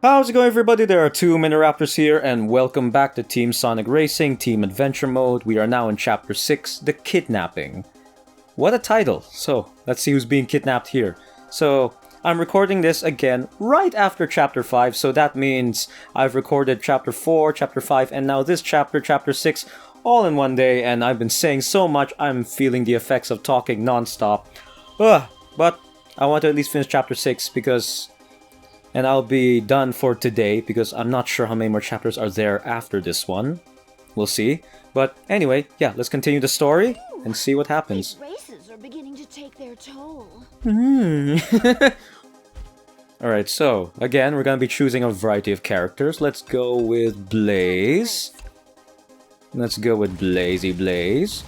How's it going, everybody? There are two Raptors here, and welcome back to Team Sonic Racing, Team Adventure Mode. We are now in Chapter 6, The Kidnapping. What a title! So, let's see who's being kidnapped here. So, I'm recording this again right after Chapter 5, so that means I've recorded Chapter 4, Chapter 5, and now this chapter, Chapter 6, all in one day, and I've been saying so much, I'm feeling the effects of talking non-stop. But I want to at least finish Chapter 6 because... And I'll be done for today because I'm not sure how many more chapters are there after this one. We'll see. But anyway, yeah, let's continue the story and see what happens. These races are beginning to take their toll. Alright, so again, we're gonna be choosing a variety of characters. Let's go with Blaze. Let's go with Blazy Blaze.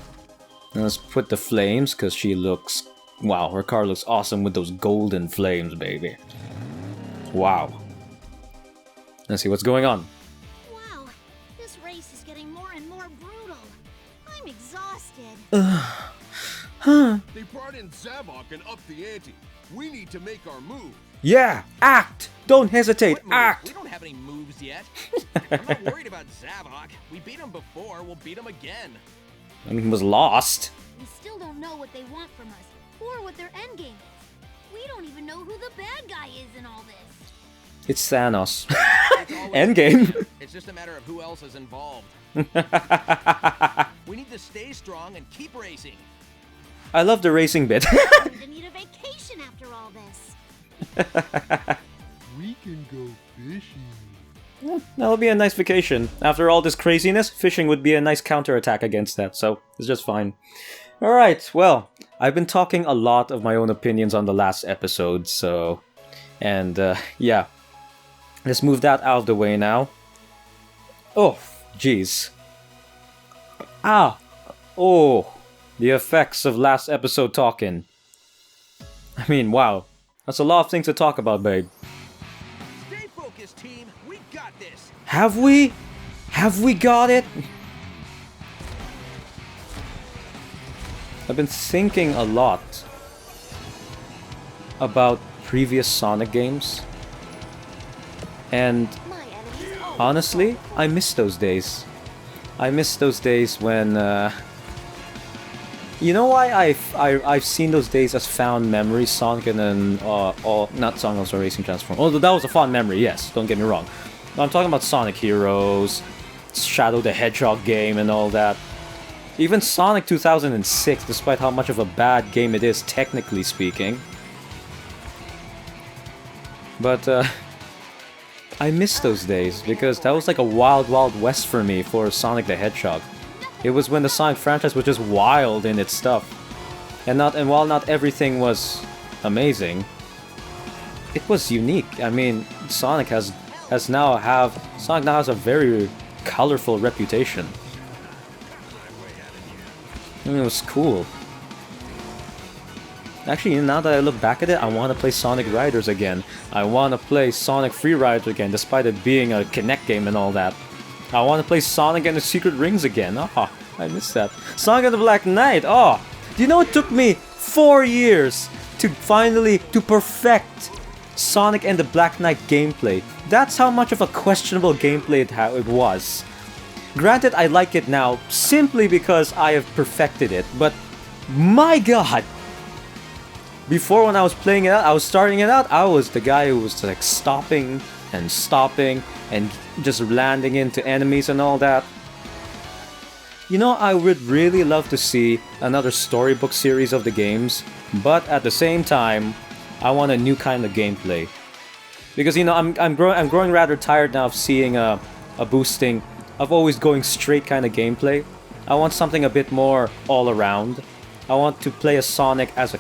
And let's put the flames because she looks... Wow, her car looks awesome with those golden flames, baby. Wow. Let's see what's going on. Wow, this race is getting more and more brutal. I'm exhausted. They brought in Zavok and upped the ante. We need to make our move. Yeah, act! Don't hesitate, act! We don't have any moves yet. I'm not worried about Zavok. We beat him before, we'll beat him again. I mean, he was lost. We still don't know what they want from us, or what their endgame is. We don't even know who the bad guy is in all this. It's Thanos. Endgame. It's just a matter of who else is involved. We need to stay strong and keep racing. I love the racing bit. I need a vacation after all this. We can go fishing. That'll be a nice vacation. After all this craziness, fishing would be a nice counterattack against that, so it's just fine. Alright, well, I've been talking a lot of my own opinions on the last episode, so... And, yeah. Let's move that out of the way now. Oh, jeez. Ah! Oh! The effects of last episode talking. I mean, wow. That's a lot of things to talk about, babe. Stay focused, team. We got this. Have we? Have we got it? I've been thinking a lot about previous Sonic games, and honestly, I miss those days. I miss those days when, you know why I've seen those days as found memories, Sonic and then, not Sonic also Racing Transform. Although that was a fond memory, yes, don't get me wrong. But I'm talking about Sonic Heroes, Shadow the Hedgehog game and all that. Even Sonic 2006, despite how much of a bad game it is, technically speaking. But, I miss those days, because that was like a wild, wild west for me for Sonic the Hedgehog. It was when the Sonic franchise was just wild in its stuff. And while not everything was amazing, it was unique. I mean, Sonic now has a very colorful reputation. I mean, it was cool. Actually, now that I look back at it, I want to play Sonic Riders again. I want to play Sonic Free Riders again, despite it being a Kinect game and all that. I want to play Sonic and the Secret Rings again. Oh, I miss that. Sonic and the Black Knight. Oh, do you know it took me 4 years to finally perfect Sonic and the Black Knight gameplay? That's how much of a questionable gameplay it was. Granted, I like it now simply because I have perfected it, but my god! Before, when I was playing it out, I was starting it out, I was the guy who was like stopping and just landing into enemies and all that. You know, I would really love to see another storybook series of the games, but at the same time, I want a new kind of gameplay. Because, you know, I'm growing rather tired now of seeing a boosting of always going straight kind of gameplay. I want something a bit more all around. I want to play as Sonic as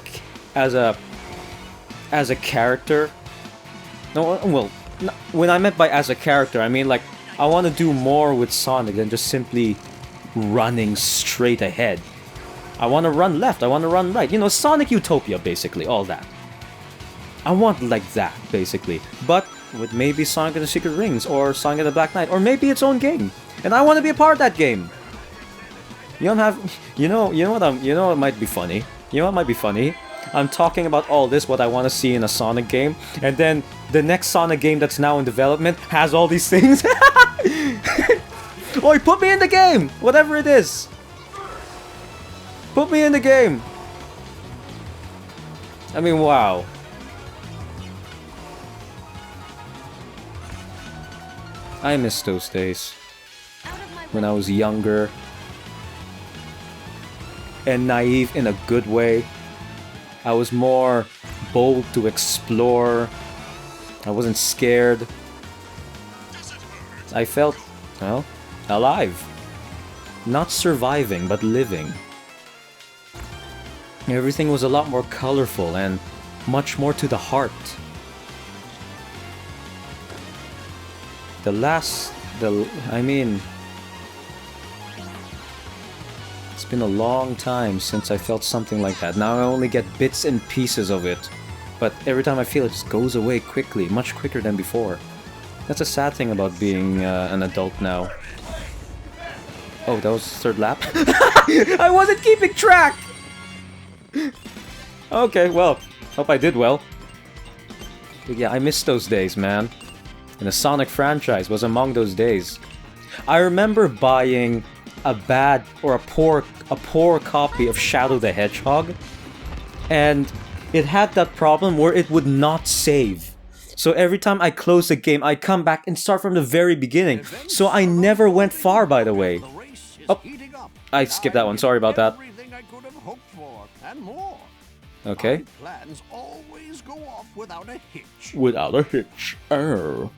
a character. No, well, when I meant by as a character, I mean like I want to do more with Sonic than just simply running straight ahead. I want to run left, I want to run right. You know, Sonic Utopia, basically, all that. I want like that, basically. But with maybe Sonic and the Secret Rings, or Sonic and the Black Knight, or maybe its own game. And I want to be a part of that game. You know what might be funny? You know what might be funny? I'm talking about all this, what I want to see in a Sonic game, and then the next Sonic game that's now in development has all these things. Oi, put me in the game! Whatever it is. Put me in the game. I mean, wow. I miss those days. When I was younger. And naive in a good way. I was more bold to explore. I wasn't scared. I felt, well, alive. Not surviving, but living. Everything was a lot more colorful and much more to the heart. I mean... It's been a long time since I felt something like that. Now I only get bits and pieces of it. But every time I feel it just goes away quickly, much quicker than before. That's a sad thing about being an adult now. Oh, that was the third lap? I wasn't keeping track! Okay, well, hope I did well. But yeah, I miss those days, man. And the Sonic franchise was among those days. I remember buying a bad or a poor copy of Shadow the Hedgehog, and it had that problem where it would not save. So every time I close the game, I come back and start from the very beginning. So I never went far, by the way. Oh, I skipped that one. Sorry about that. Okay. Plans always go off without a hitch. Without a hitch. Oh.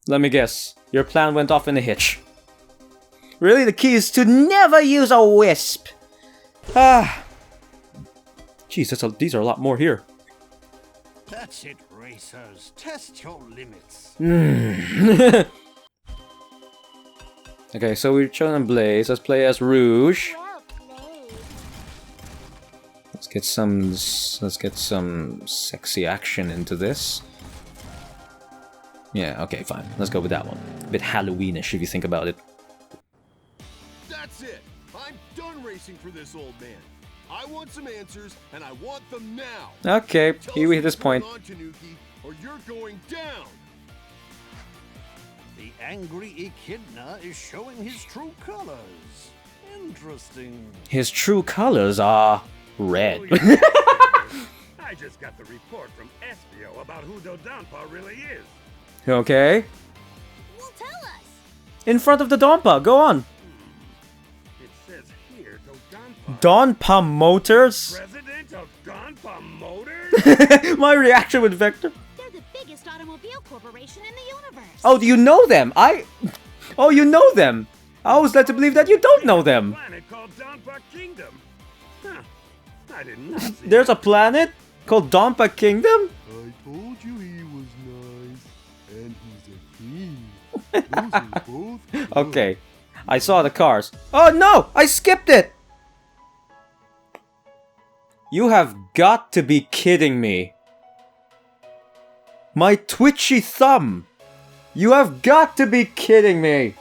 Let me guess. Your plan went off in a hitch. Really, the key is to never use a WISP. Ah. Jeez, these are a lot more here. That's it, racers. Test your limits. Okay, so we're showing Blaze. Let's play as Rouge. Let's get some sexy action into this. Yeah, okay, fine. Let's go with that one. A bit Halloweenish if you think about it. That's it. I'm done racing for this old man. I want some answers, and I want them now. Okay, here we hit this point. Or you're going down. The angry echidna is showing his true colors. Interesting. His true colors are red. I just got the report from Espio about who Dodonpa really is. Okay. Well, tell us. In front of the Donpa, go on. It says here Dodonpa. Donpa Motors? President of Donpa Motors? My reaction with Vector. They're the biggest automobile corporation in the universe. Oh, do you know them? Oh, you know them. I was led to believe that you don't know them. Planet called Donpa Kingdom. Huh. I didn't know. There's a planet called Donpa Kingdom? I told you he was nice, and he's a king. Those are both good. Okay, I saw the cars. Oh no, I skipped it! You have got to be kidding me. My twitchy thumb. You have got to be kidding me.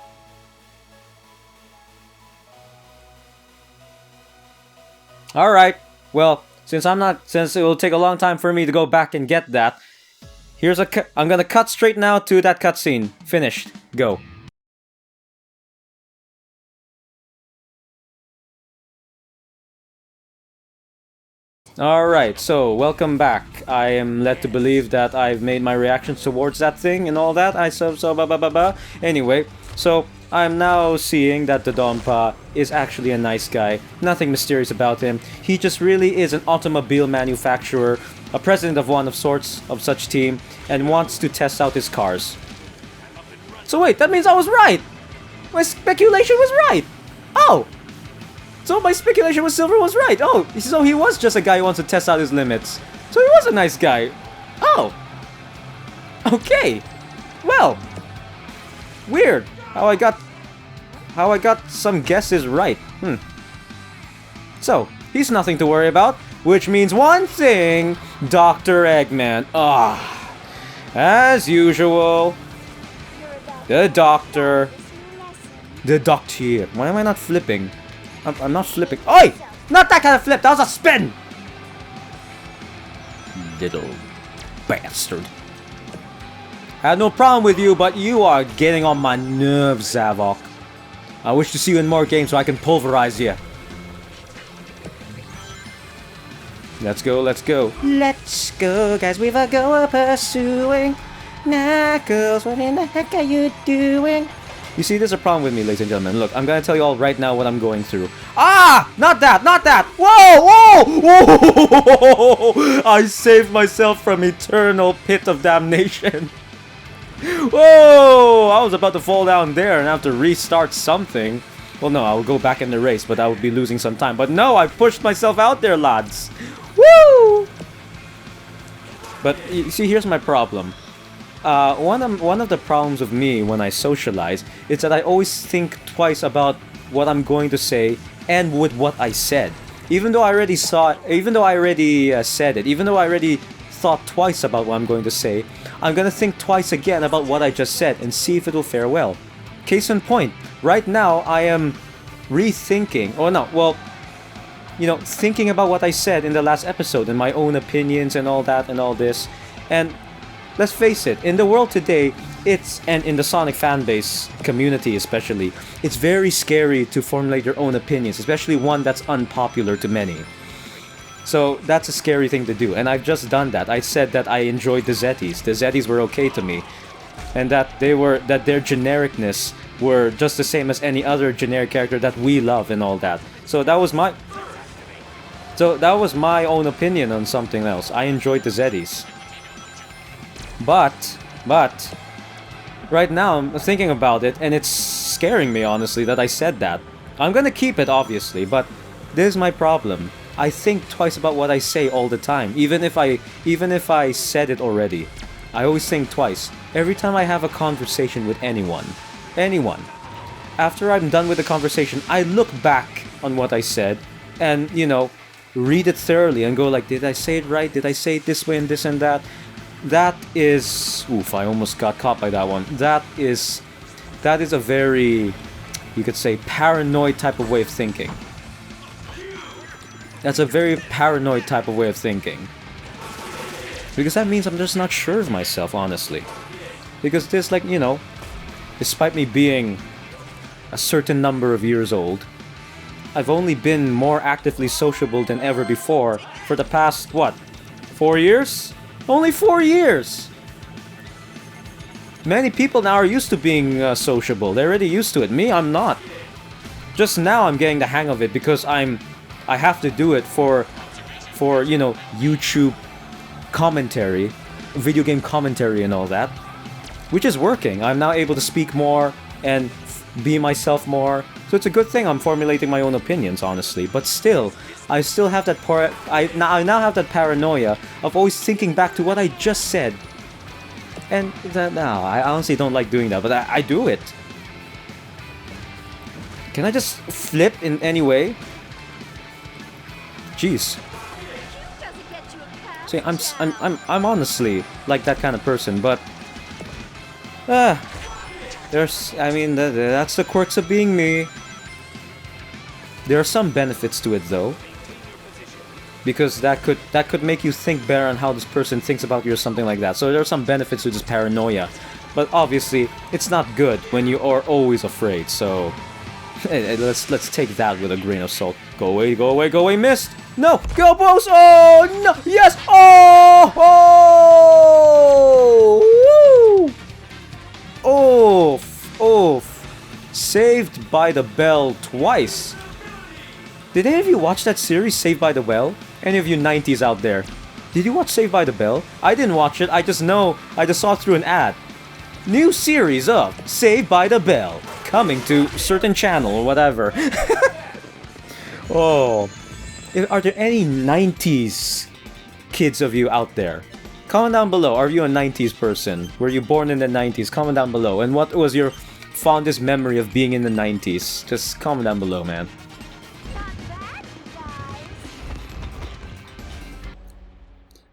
Alright, well, since it will take a long time for me to go back and get that, I'm gonna cut straight now to that cutscene. Finished. Go. Alright, so welcome back. I am led to believe that I've made my reactions towards that thing and all that. Anyway, so I'm now seeing that the Donpa is actually a nice guy. Nothing mysterious about him. He just really is an automobile manufacturer, a president of one of sorts of such team, and wants to test out his cars. So wait, that means I was right! My speculation was right! Oh! So my speculation with Silver was right! Oh, so he was just a guy who wants to test out his limits. So he was a nice guy. Oh! Okay! Well! Weird! How I got some guesses right. So, he's nothing to worry about, which means one thing, Dr. Eggman. Ah, as usual, the doctor. Why am I not flipping? I'm not flipping. Oi! Not that kind of flip, that was a spin! Little bastard. I had no problem with you, but you are getting on my nerves, Zavok. I wish to see you in more games so I can pulverize you. Let's go, let's go. Let's go, guys. We've a go pursuing. Knuckles, what in the heck are you doing? You see, there's a problem with me, ladies and gentlemen. Look, I'm gonna tell you all right now what I'm going through. Ah! Not that! Not that! Whoa! Whoa! Whoa! I saved myself from eternal pit of damnation. Whoa! I was about to fall down there and have to restart something. Well, no, I would go back in the race, but I would be losing some time. But no, I pushed myself out there, lads. Woo! But you see, here's my problem. One of the problems of me when I socialize is that I always think twice about what I'm going to say and with what I said. Even though I already said it, even though I already thought twice about what I'm going to say, I'm gonna think twice again about what I just said and see if it will fare well. Case in point, right now I am rethinking, thinking about what I said in the last episode and my own opinions and all that and all this. And let's face it, in the world today, and in the Sonic fanbase community especially, it's very scary to formulate your own opinions, especially one that's unpopular to many. So that's a scary thing to do, and I've just done that. I said that I enjoyed the Zetis. The Zetis were okay to me, and that their genericness were just the same as any other generic character that we love and all that. So that was my own opinion on something else. I enjoyed the Zetis. But right now I'm thinking about it, and it's scaring me honestly that I said that. I'm gonna keep it obviously, but this is my problem. I think twice about what I say all the time, even if I said it already. I always think twice. Every time I have a conversation with anyone. After I'm done with the conversation, I look back on what I said and, read it thoroughly and go like, did I say it right? Did I say it this way and this and that? That is... Oof, I almost got caught by that one. That is a very, you could say, paranoid type of way of thinking. That's a very paranoid type of way of thinking. Because that means I'm just not sure of myself, honestly. Because there's despite me being a certain number of years old, I've only been more actively sociable than ever before for the past, 4 years? Only 4 years! Many people now are used to being sociable. They're already used to it. Me, I'm not. Just now I'm getting the hang of it because I have to do it for YouTube commentary, video game commentary and all that. Which is working. I'm now able to speak more and be myself more. So it's a good thing I'm formulating my own opinions, honestly. But still, I still have that I now have that paranoia of always thinking back to what I just said. And I honestly don't like doing that, but I do it. Can I just flip in any way? Jeez. See, I'm honestly like that kind of person, but that's the quirks of being me. There are some benefits to it though, because that could make you think better on how this person thinks about you or something like that. So there are some benefits to this paranoia, but obviously it's not good when you are always afraid. So let's take that with a grain of salt. Go away, go away, go away, missed! No! Go, boss! Oh, no! Yes! Oh! Oh! Oof! Oof! Saved by the Bell twice! Did any of you watch that series, Saved by the Bell? Any of you 90s out there? Did you watch Saved by the Bell? I didn't watch it, I just saw it through an ad. New series of Saved by the Bell. Coming to certain channel or whatever. Oh. Are there any 90s kids of you out there? Comment down below. Are you a 90s person? Were you born in the 90s? Comment down below. And what was your fondest memory of being in the 90s? Just comment down below, man.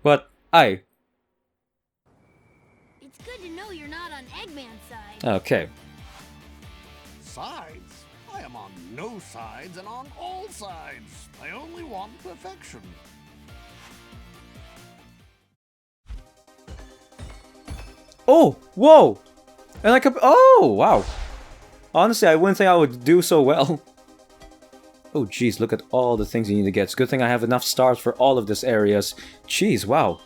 But It's good to know you're not on Eggman's side. okay. Sides? I am on no sides and on all sides. I only want perfection. Oh, whoa! And I could. Oh, wow. Honestly, I wouldn't think I would do so well. Oh, jeez, look at all the things you need to get. It's a good thing I have enough stars for all of these areas. Jeez, wow.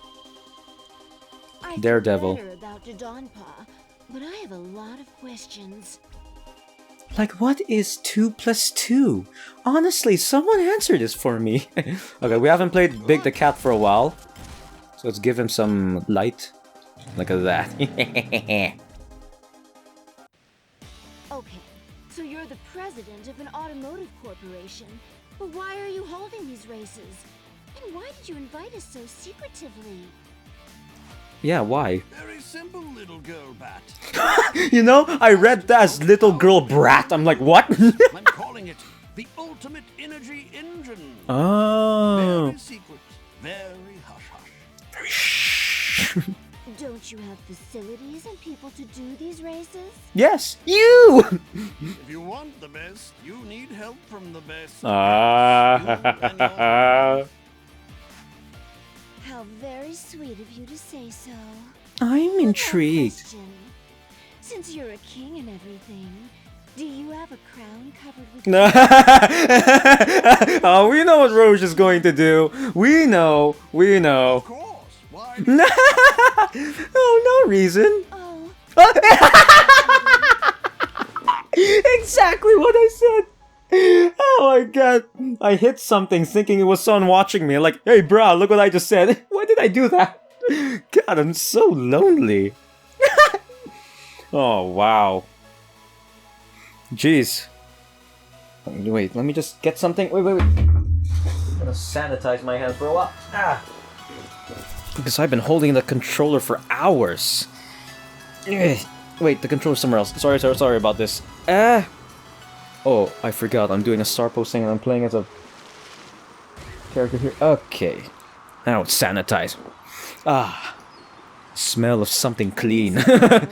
Daredevil. I about Dodonpaw, but I have a lot of questions. Like, what is 2 plus 2? Honestly, someone answer this for me. Okay, we haven't played Big the Cat for a while. So let's give him some light. Look at that. Okay, so you're the president of an automotive corporation, but why are you holding these races? And why did you invite us so secretively? Yeah, why? Very simple, little girl bat. You know, I read that as little girl brat. I'm like, what? I'm calling it the ultimate energy engine. Oh. Very secret, very hush-hush. Very shh. Don't you have facilities and people to do these races? Yes, you! If you want the best, you need help from the best. How very sweet of you to say so. I'm One more intrigued. question. Since you're a king and everything, do you have a crown covered with... Oh, we know what Roche is going to do. We know. Of course. Why? Oh, no reason. Oh, Exactly what I said. Oh my god. I hit something thinking it was someone watching me. Like, hey bro, look what I just said. Why did I do that? God, I'm so lonely. Oh, wow. Jeez. Wait, let me just get something. Wait. I'm gonna sanitize my hands for a while. Because I've been holding the controller for hours. Wait, the controller's somewhere else. Sorry about this. Oh, I forgot. I'm doing a star posting and I'm playing as a character here. Okay. Now it's sanitized. Smell of something clean. over.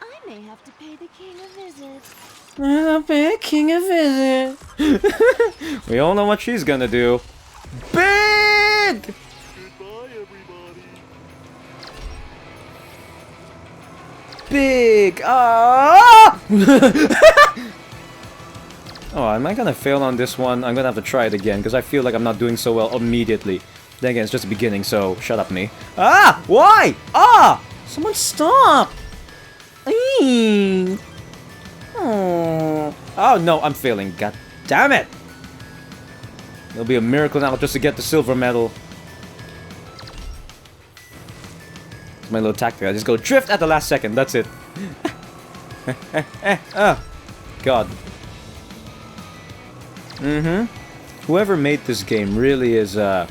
I may have to pay the king a visit. I'll pay King a visit. We all know what she's gonna do. Big! Goodbye, everybody. Big! Ah! Oh, am I gonna fail on this one? I'm gonna have to try it again, because I feel like I'm not doing so well immediately. Then again, it's just the beginning, so shut up, me. Ah! Why? Ah! Someone stop! Oh no, I'm failing. God damn it! It'll be a miracle now just to get the silver medal. It's my little tactic. I just go drift at the last second. That's it. God. Whoever made this game really is a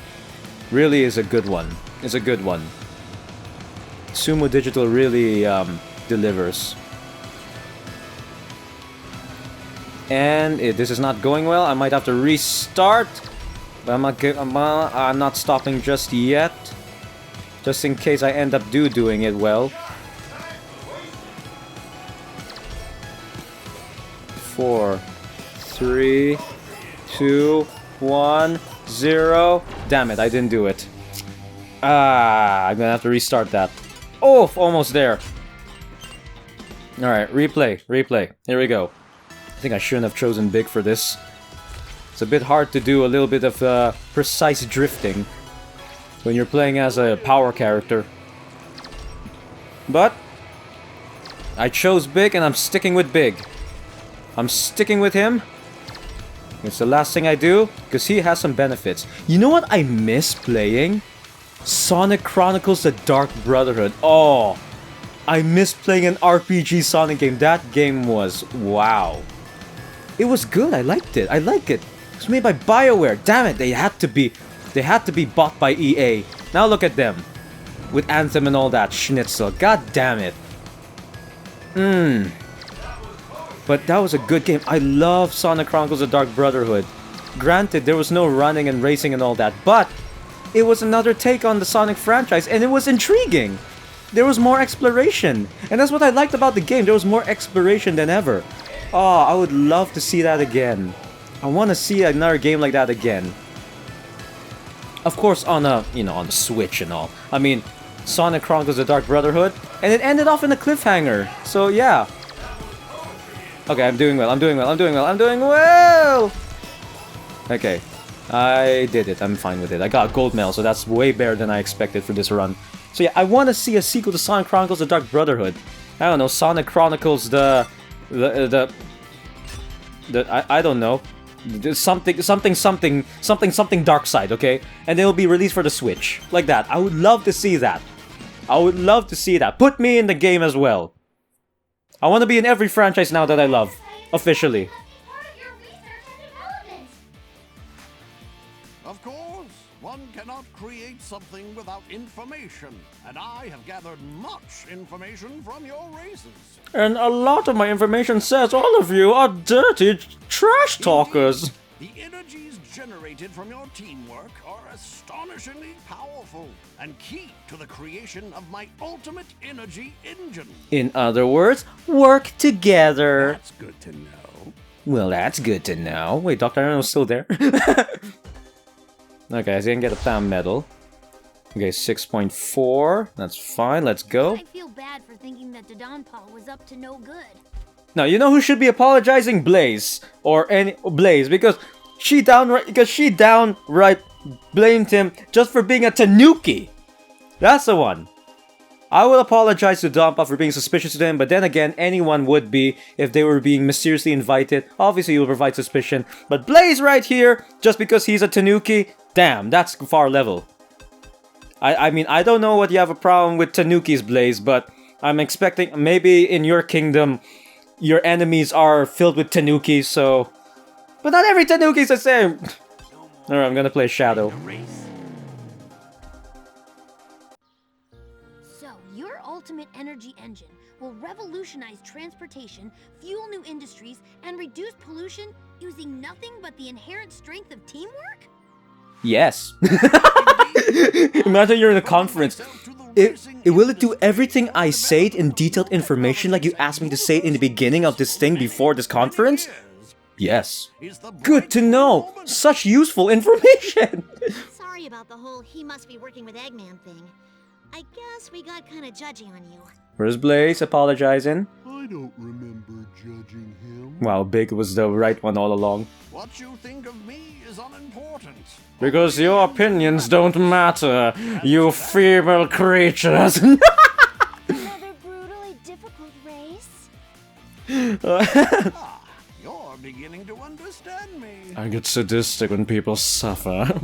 good one. It's a good one. Sumo Digital really delivers. And if this is not going well, I might have to restart. But I'm not stopping just yet. Just in case I end up doing it well. 4, 3, 2, 1, 0. Damn it, I didn't do it. I'm gonna have to restart that. Oh, almost there. Alright, replay. Here we go. I think I shouldn't have chosen big for this. It's a bit hard to do a little bit of precise drifting when you're playing as a power character. But I chose big and I'm sticking with big. I'm sticking with him. It's the last thing I do, because he has some benefits. You know what I miss playing? Sonic Chronicles The Dark Brotherhood. Oh, I miss playing an RPG Sonic game. That game was wow. It was good. I liked it. I like it. It was made by BioWare. Damn it, they had to be bought by EA. Now look at them. With Anthem and all that schnitzel. God damn it. But that was a good game. I love Sonic Chronicles The Dark Brotherhood. Granted, there was no running and racing and all that, but it was another take on the Sonic franchise, and it was intriguing. There was more exploration, and that's what I liked about the game. There was more exploration than ever. Oh, I would love to see that again. I want to see another game like that again. Of course, on a, on the Switch and all. I mean, Sonic Chronicles The Dark Brotherhood, And it ended off in a cliffhanger. So yeah. Okay, I'm doing well. I'm doing well. I'm doing well. I'm doing well. Okay. I did it. I'm fine with it. I got gold medal, so that's way better than I expected for this run. So yeah, I want to see a sequel to Sonic Chronicles: The Dark Brotherhood. I don't know, Sonic Chronicles I don't know. Something Dark Side, okay? And it'll be released for the Switch. Like that. I would love to see that. I would love to see that. Put me in the game as well. I want to be in every franchise now that I love. Officially. Of course, one cannot create something without information, and I have gathered much information from your races. And a lot of my information says all of you are dirty trash talkers. The energies generated from your teamwork are astonishingly powerful and key to the creation of my ultimate energy engine. In other words, work together. That's good to know. Well, that's good to know. Wait, Dr. Iron's still there? Okay, I didn't get a PAM medal. Okay, 6.4. That's fine, let's go. I feel bad for thinking that Dodonpaw was up to no good. Now, you know who should be apologizing? Blaze. Or any... Blaze, because she downright blamed him just for being a Tanuki. That's the one. I will apologize to Dodonpaw for being suspicious to them, but then again, anyone would be if they were being mysteriously invited. Obviously, you'll provide suspicion. But Blaze right here, just because he's a Tanuki, damn, that's far level. I mean, I don't know what you have a problem with Tanukis, Blaze, but I'm expecting maybe in your kingdom, your enemies are filled with Tanukis, so... But not every Tanuki is the same! Alright, I'm gonna play Shadow. So, your ultimate energy engine will revolutionize transportation, fuel new industries, and reduce pollution using nothing but the inherent strength of teamwork? Yes. Imagine you're in a conference. Will it do everything I said in detailed information like you asked me to say it in the beginning of this thing before this conference? Yes. Good to know. Such useful information. Sorry about the whole he must be working with Eggman thing. I guess we got kinda judgy on you. Where's Blaze apologizing? I don't remember judging him. Wow, Big was the right one all along. What you think of me is unimportant. Because your opinions don't matter, you feeble creatures. Another brutally difficult race? You're beginning to understand me. I get sadistic when people suffer.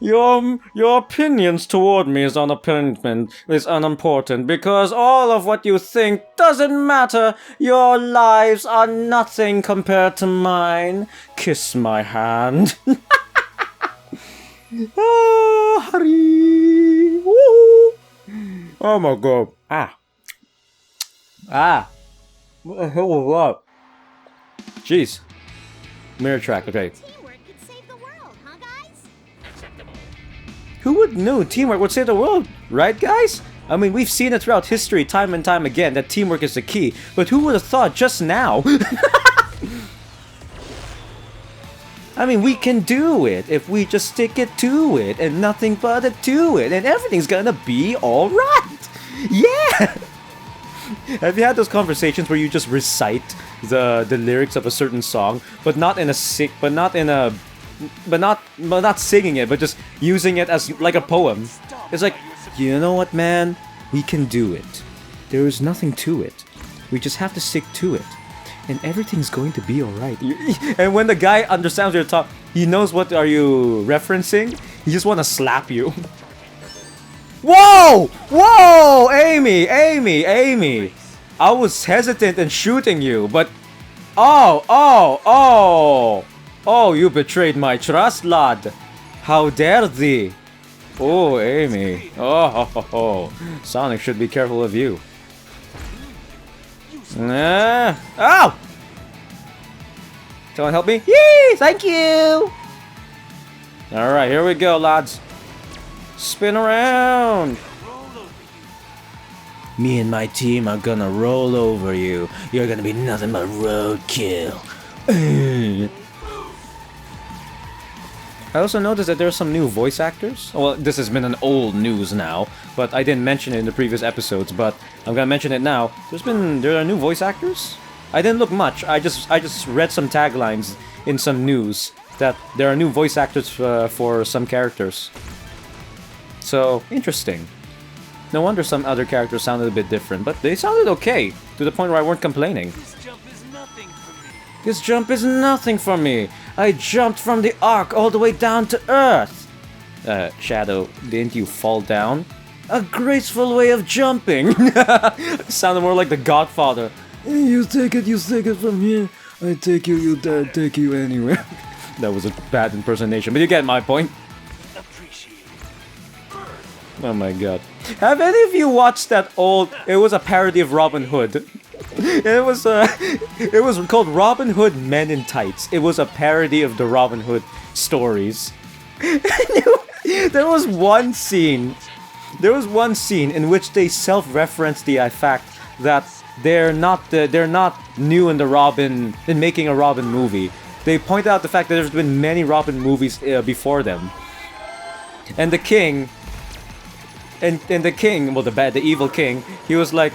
Your opinions toward me is unimportant because all of what you think doesn't matter. Your lives are nothing compared to mine. Kiss my hand. Oh, Hari. Woo. Oh my god. What the hell was that? Jeez. Mirror track, okay. Teamwork could save the world, huh guys? Who would know teamwork would save the world, right guys? I mean, we've seen it throughout history time and time again that teamwork is the key, but who would have thought just now? I mean, we can do it if we just stick it to it and nothing but it to it and everything's gonna be alright! Yeah! Have you had those conversations where you just recite the lyrics of a certain song, but not singing it, but just using it as like a poem? It's like, you know what, man? We can do it. There is nothing to it. We just have to stick to it. And everything's going to be alright. And when the guy understands your talk, he knows what are you referencing. He just want to slap you. Whoa! Whoa! Amy! I was hesitant in shooting you, but... Oh, you betrayed my trust, lad. How dare thee? Oh, Amy. Oh. Sonic should be careful of you. Ow! Someone help me? Yee! Thank you! Alright, here we go, lads. Spin around! Me and my team are gonna roll over you. You're gonna be nothing but roadkill. I also noticed that there are some new voice actors. Well, this has been an old news now, but I didn't mention it in the previous episodes, but I'm gonna mention it now. There are new voice actors? I didn't look much. I just read some taglines in some news that there are new voice actors for some characters. So, interesting. No wonder some other characters sounded a bit different, but they sounded okay, to the point where I weren't complaining. This jump is nothing for me. This jump is nothing for me. I jumped from the Ark all the way down to Earth. Shadow, didn't you fall down? A graceful way of jumping. Sounded more like the Godfather. You take it from here. I take you, you dad, take you anywhere. That was a bad impersonation, but you get my point. Appreciate it. Oh my god. Have any of you watched that old... It was a parody of Robin Hood. It was called Robin Hood Men in Tights. It was a parody of the Robin Hood stories. There was one scene in which they self-referenced the fact that they're not new in making a Robin movie. They point out the fact that there's been many Robin movies before them. And the king, well, the evil king, he was like,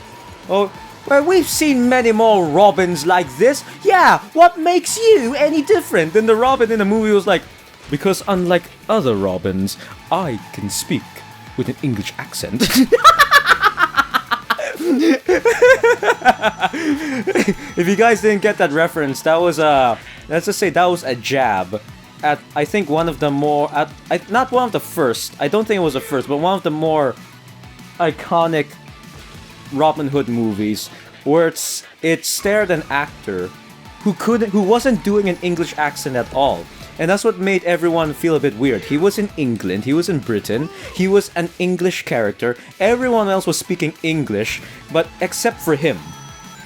oh, well, we've seen many more Robins like this. Yeah, what makes you any different? Then the Robin in the movie was like, because unlike other Robins, I can speak with an English accent. If you guys didn't get that reference, that was let's just say that was a jab at, I think, one of the more, not one of the first, I don't think it was the first, but one of the more iconic Robin Hood movies, where it starred an actor who wasn't doing an English accent at all. And that's what made everyone feel a bit weird. He was in England, he was in Britain, he was an English character, everyone else was speaking English, but except for him.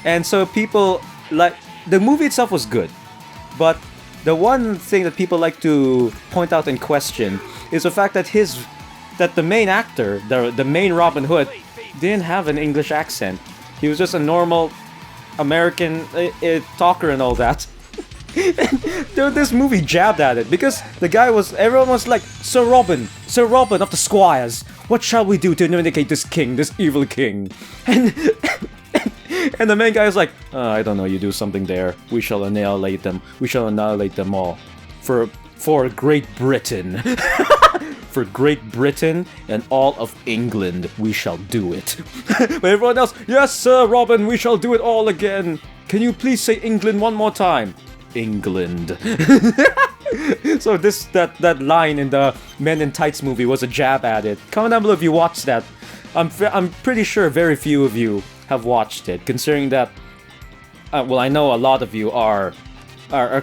And so people, like, the movie itself was good, but the one thing that people like to point out and question is the fact that the main actor, the main Robin Hood, didn't have an English accent. He was just a normal American talker and all that. This movie jabbed at it because everyone was like, Sir Robin of the Squires, what shall we do to vindicate this king, this evil king? And the main guy is like, I don't know, you do something there. We shall annihilate them. We shall annihilate them all. For Great Britain. For Great Britain and all of England, we shall do it. But everyone else, yes, Sir Robin, we shall do it all again. Can you please say England one more time? England. So that line in the Men in Tights movie was a jab at it. Comment down below if you watched that. I'm pretty sure very few of you have watched it, considering that well, I know a lot of you are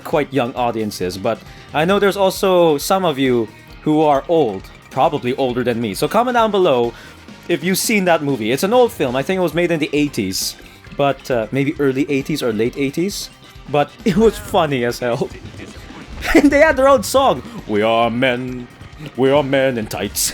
quite young audiences, but I know there's also some of you who are old, probably older than me. So comment down below if you've seen that movie. It's an old film. I think it was made in the 80s, but maybe early 80s or late 80s. But it was funny as hell. And they had their own song. We are men in tights.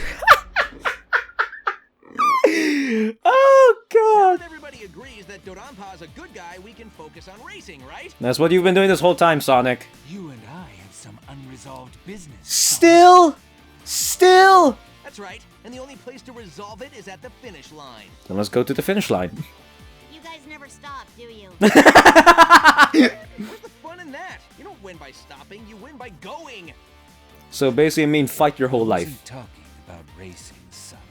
Oh god. If everybody agrees that Dodonpa is a good guy, we can focus on racing, right? That's what you've been doing this whole time, Sonic. You and I have some unresolved business. Still? That's right. And the only place to resolve it is at the finish line. Then let's go to the finish line. You guys never stop, do you? Where's the fun in that? You don't win by stopping, you win by going. So basically, I mean, fight your whole I wasn't life. talking about racing, Sonic.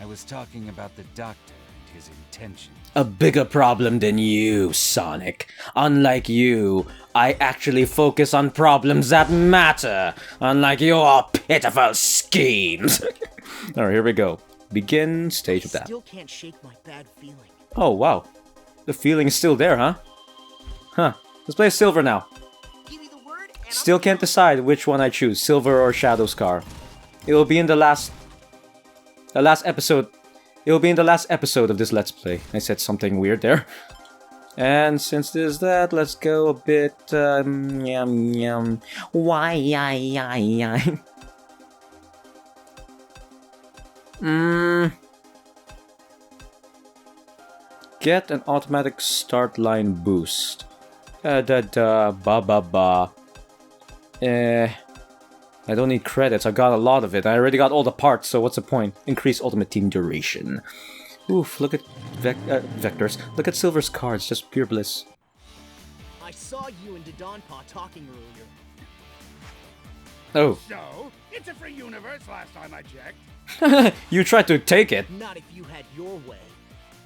I was talking about the doctor and his intentions. A bigger problem than you, Sonic. Unlike you, I actually focus on problems that matter. Unlike your pitiful schemes. Alright, here we go. Begin stage of that. Still can't shake my bad feeling. Oh, wow. The feeling is still there, huh? Huh. Let's play Silver now. Give me the word and Still can't decide which one I choose, Silver or Shadow's car. It will be in the last episode. It will be in the last episode of this Let's Play. I said something weird there. And since there's that, let's go a bit, yum. Why. Get an automatic start line boost. Ba. I don't need credits, I got a lot of it. I already got all the parts, so what's the point? Increase ultimate team duration. Oof, look at Vectors. Look at Silver's cards, just pure bliss. I saw you and Dodonpaw talking earlier. Oh. So, it's a free universe last time I checked. You tried to take it. Not if you had your way.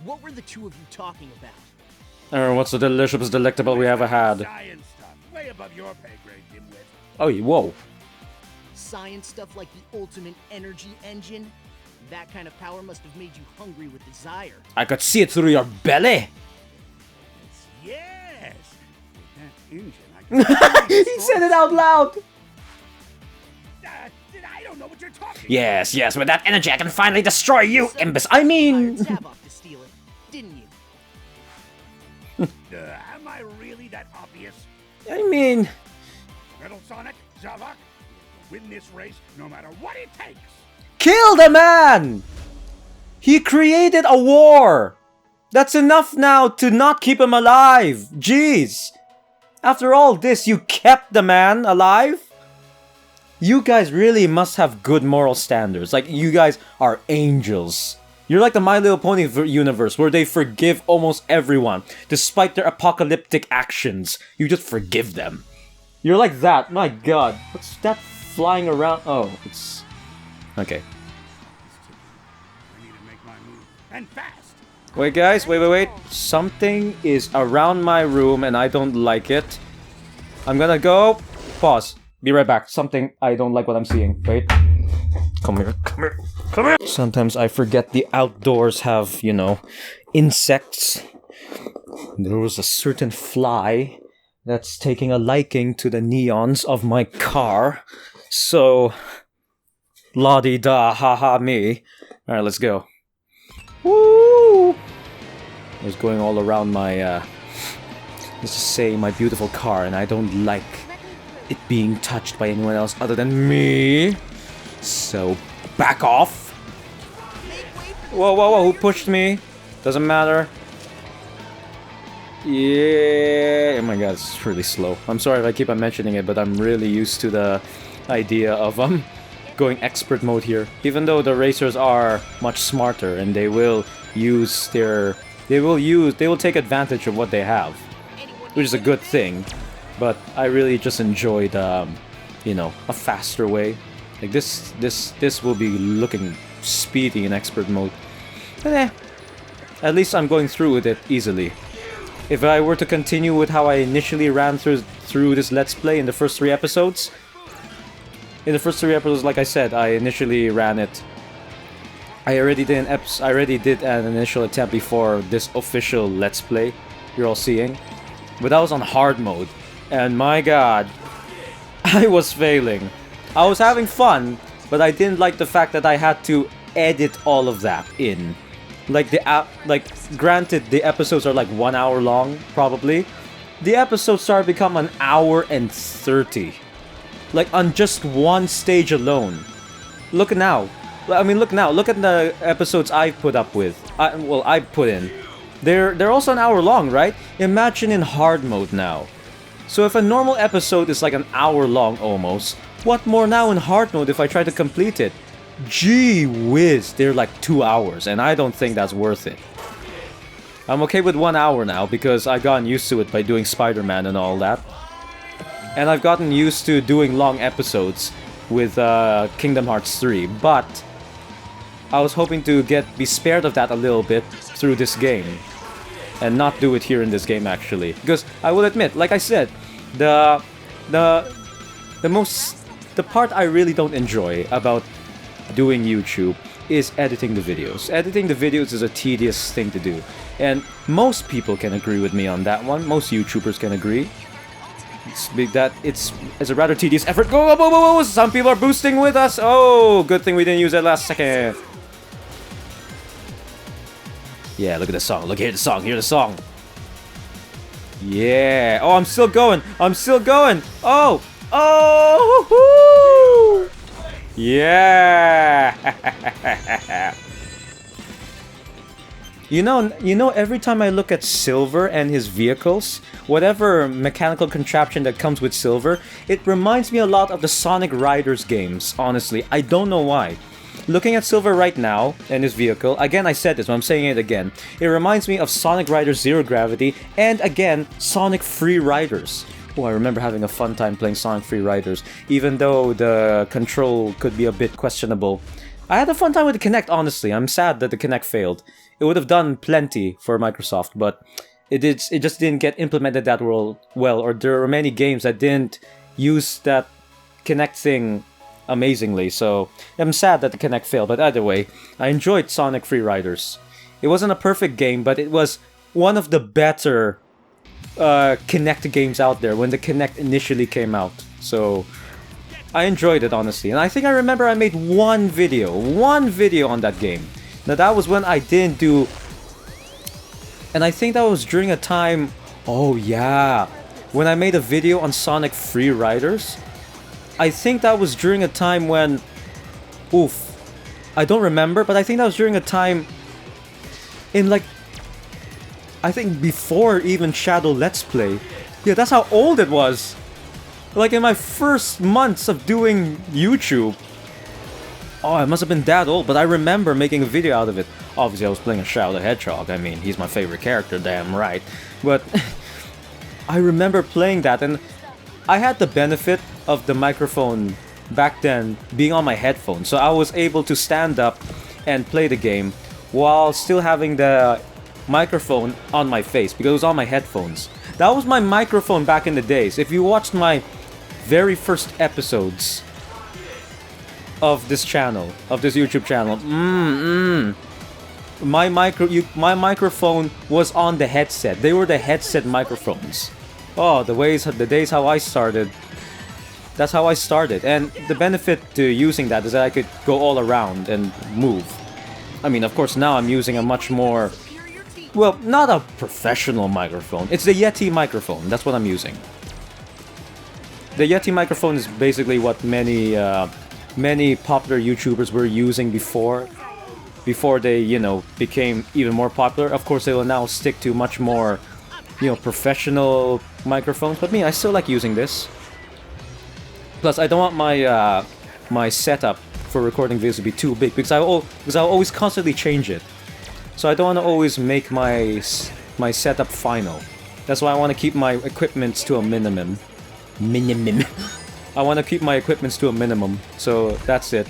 What were the two of you talking about? What's the delicious delectable we ever had? Science stuff, way above your pay grade, dimwit. Oh, whoa. Science stuff like the ultimate energy engine? That kind of power must have made you hungry with desire. I could see it through your belly. Yes! With that engine, I can He said it out loud. I don't know what you're talking Yes, yes, with that energy I can finally destroy you, imbecile. I mean... Hired Zavok to steal it, didn't you? Am I really that obvious? I mean... Metal Sonic, Zavok, win this race no matter what it takes. Kill the man! He created a war! That's enough now to not keep him alive! Jeez! After all this, you kept the man alive? You guys really must have good moral standards. Like, you guys are angels. You're like the My Little Pony universe, where they forgive almost everyone, despite their apocalyptic actions. You just forgive them. You're like that. My god. What's that flying around? Oh, it's... Okay. I need to make my move, and fast. Wait, guys. Wait. Something is around my room, and I don't like it. I'm gonna go... Pause. Be right back. Something... I don't like what I'm seeing. Wait. Come here. Sometimes I forget the outdoors have, you know, insects. There was a certain fly that's taking a liking to the neons of my car. So... La-di-da, ha-ha me. Alright, let's go. Woo! It was going all around my, let's just say my beautiful car, and I don't like it being touched by anyone else other than me. So, back off! Whoa, who pushed me? Doesn't matter. Yeah, oh my god, it's really slow. I'm sorry if I keep on mentioning it, but I'm really used to the idea of, going expert mode here. Even though the racers are much smarter and they will use their... They will take advantage of what they have. Which is a good thing. But I really just enjoyed, you know, a faster way. Like this will be looking speedy in expert mode. But at least I'm going through with it easily. If I were to continue with how I initially ran through this Let's Play in the first 3 episodes... In the first 3 episodes, like I said, I initially ran it. I already did an initial attempt before this official Let's Play you're all seeing. But that was on hard mode. And my god, I was failing. I was having fun, but I didn't like the fact that I had to edit all of that in. Like granted, the episodes are like 1 hour long, probably. The episodes started to become 1 hour and 30. Like on just one stage alone. Look now. I mean, look now. Look at the episodes I've put up with. I put in. They're also 1 hour long, right? Imagine in hard mode now. So if a normal episode is like 1 hour long almost, what more now in hard mode if I try to complete it? Gee whiz, they're like 2 hours, and I don't think that's worth it. I'm okay with 1 hour now because I've gotten used to it by doing Spider-Man and all that. And I've gotten used to doing long episodes with Kingdom Hearts 3, but I was hoping to be spared of that a little bit through this game. And not do it here in this game, actually. Because I will admit, like I said, the part I really don't enjoy about doing YouTube is editing the videos. Editing the videos is a tedious thing to do. And most people can agree with me on that one. Most YouTubers can agree. It's a rather tedious effort. Whoa! Some people are boosting with us. Oh, good thing we didn't use that last second. Yeah, look at the song. Hear the song. Hear the song. Yeah. Oh, I'm still going. Oh. Woohoo! Yeah. You know, every time I look at Silver and his vehicles, whatever mechanical contraption that comes with Silver, it reminds me a lot of the Sonic Riders games, honestly. I don't know why. Looking at Silver right now, and his vehicle, again I said this, but I'm saying it again, it reminds me of Sonic Riders Zero Gravity, and again, Sonic Free Riders. Oh, I remember having a fun time playing Sonic Free Riders, even though the control could be a bit questionable. I had a fun time with the Kinect, honestly. I'm sad that the Kinect failed. It would have done plenty for Microsoft, but it just didn't get implemented that well, or there were many games that didn't use that Kinect thing amazingly, so I'm sad that the Kinect failed, but either way, I enjoyed Sonic Free Riders. It wasn't a perfect game, but it was one of the better Kinect games out there when the Kinect initially came out, so I enjoyed it, honestly. And I think I remember I made one video on that game. Now that was when I didn't do... And I think that was during a time... Oh yeah, when I made a video on Sonic Free Riders. I think that was during a time when... Oof. I don't remember, but I think that was during a time... In like... I think before even Shadow Let's Play. Yeah, that's how old it was. Like in my first months of doing YouTube. Oh, I must have been that old, but I remember making a video out of it. Obviously, I was playing a Shadow the Hedgehog. I mean, he's my favorite character, damn right. But I remember playing that, and I had the benefit of the microphone back then being on my headphones. So I was able to stand up and play the game while still having the microphone on my face because it was on my headphones. That was my microphone back in the days. If you watched my very first episodes of this channel, of this YouTube channel, my microphone was on the headset. They were the headset microphones. Oh, the days how I started. That's how I started. And the benefit to using that is that I could go all around and move. I mean, of course, now I'm using a much more... Well, not a professional microphone. It's the Yeti microphone. That's what I'm using. The Yeti microphone is basically what many popular YouTubers were using before they, you know, became even more popular. Of course, they will now stick to much more, you know, professional microphones. But me, I still like using this. Plus, I don't want my my setup for recording videos to be too big because I'll always constantly change it. So I don't want to always make my setup final. That's why I want to keep my equipments to a minimum. I want to keep my equipments to a minimum. So that's it.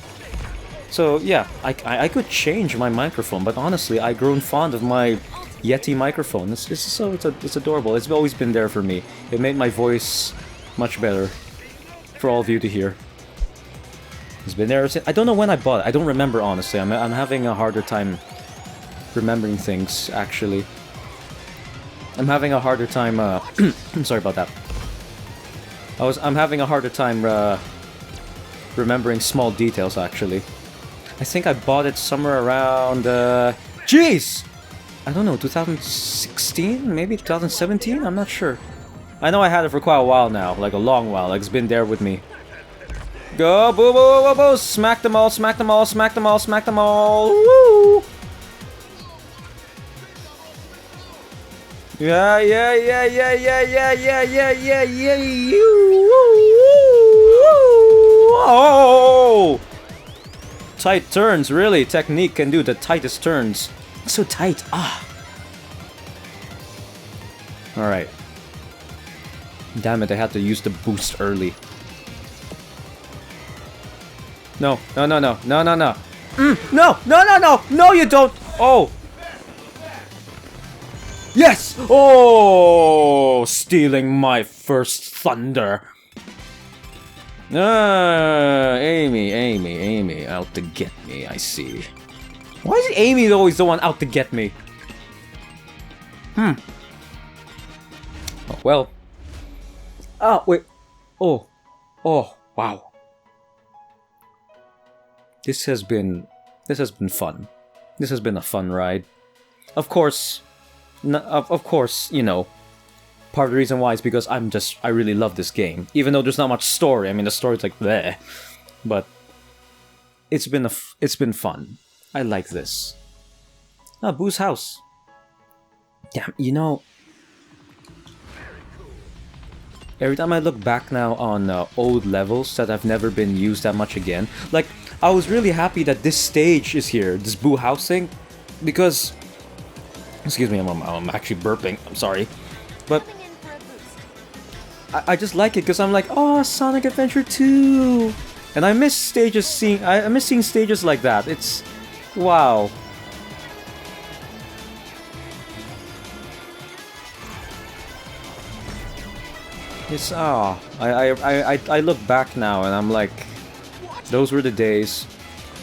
So yeah, I could change my microphone, but honestly, I've grown fond of my Yeti microphone. It's adorable. It's always been there for me. It made my voice much better for all of you to hear. It's been there since... I don't know when I bought it. I don't remember, honestly. I'm having a harder time remembering things, actually. I'm having a harder time, I'm sorry about that. I'm having a harder time, remembering small details, actually. I think I bought it somewhere around, jeez! I don't know, 2016? Maybe 2017? I'm not sure. I know I had it for quite a while now, like a long while, like it's been there with me. Go, boo, boo, boo, boo, smack them all, smack them all, smack them all, smack them all, woo! Yeah, yeah, yeah, yeah, yeah, yeah, yeah, yeah, yeah, yeah, you. Oh! Tight turns, really. Technique can do the tightest turns. So tight. Ah. Alright. Damn it, I had to use the boost early. No, no, no, no, no, no, no. No, no, no, no, no, you don't. Oh. Yes! Oh, stealing my first thunder. Amy, out to get me, I see. Why is Amy always the one out to get me? Oh, well. Oh, wait. Oh, wow. This has been fun. This has been a fun ride. Of course, you know, part of the reason why is because I really love this game. Even though there's not much story. I mean, the story's like bleh. But it's been fun. I like this. Ah, Boo's house. Damn, you know, every time I look back now on old levels that have never been used that much again, like, I was really happy that this stage is here, this Boo House thing, because... Excuse me, I'm actually burping, I'm sorry. But I just like it because I'm like, oh, Sonic Adventure 2! And I miss stages I miss seeing stages like that. It's... wow. It's I look back now and I'm like, those were the days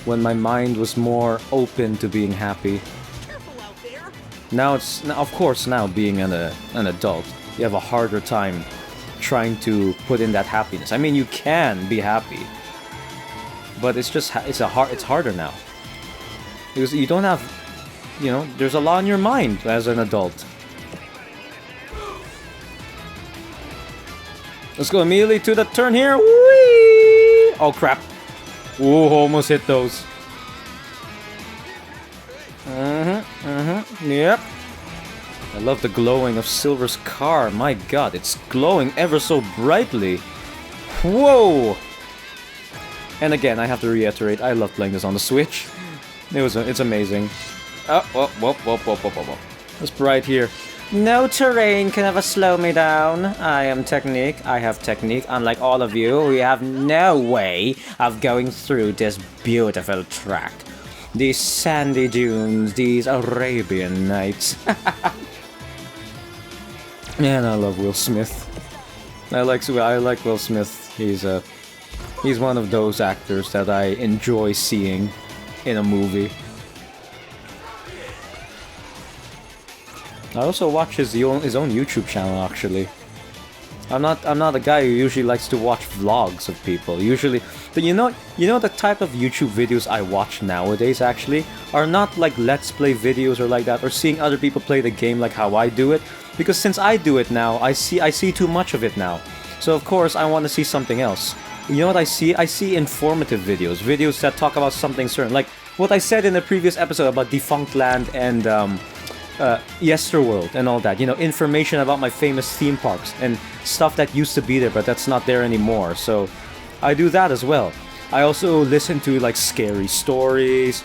when my mind was more open to being happy. Now it's of course now being an adult, you have a harder time trying to put in that happiness. I mean, you can be happy, but it's just it's harder now because you don't have, you know, there's a lot on your mind as an adult. Let's go immediately to the turn here. Whee! Oh crap. Ooh, almost hit those. Yep. I love the glowing of Silver's car. My god, it's glowing ever so brightly. Whoa! And again, I have to reiterate, I love playing this on the Switch. It's amazing. Oh, whoa. It's bright here. No terrain can ever slow me down. I am Technique. I have technique. Unlike all of you, we have no way of going through this beautiful track. These sandy dunes, these Arabian nights. Man, I love Will Smith. I like Will Smith. He's one of those actors that I enjoy seeing in a movie. I also watch his own YouTube channel actually. I'm not a guy who usually likes to watch vlogs of people. Usually, but you know the type of YouTube videos I watch nowadays actually are not like Let's Play videos or like that, or seeing other people play the game like how I do it. Because since I do it now, I see too much of it now. So of course I want to see something else. You know what I see? I see informative videos that talk about something certain, like what I said in the previous episode about Defunct Land and Yesterworld and all that. You know, information about my famous theme parks and stuff that used to be there but that's not there anymore. So I do that as well. I also listen to like scary stories.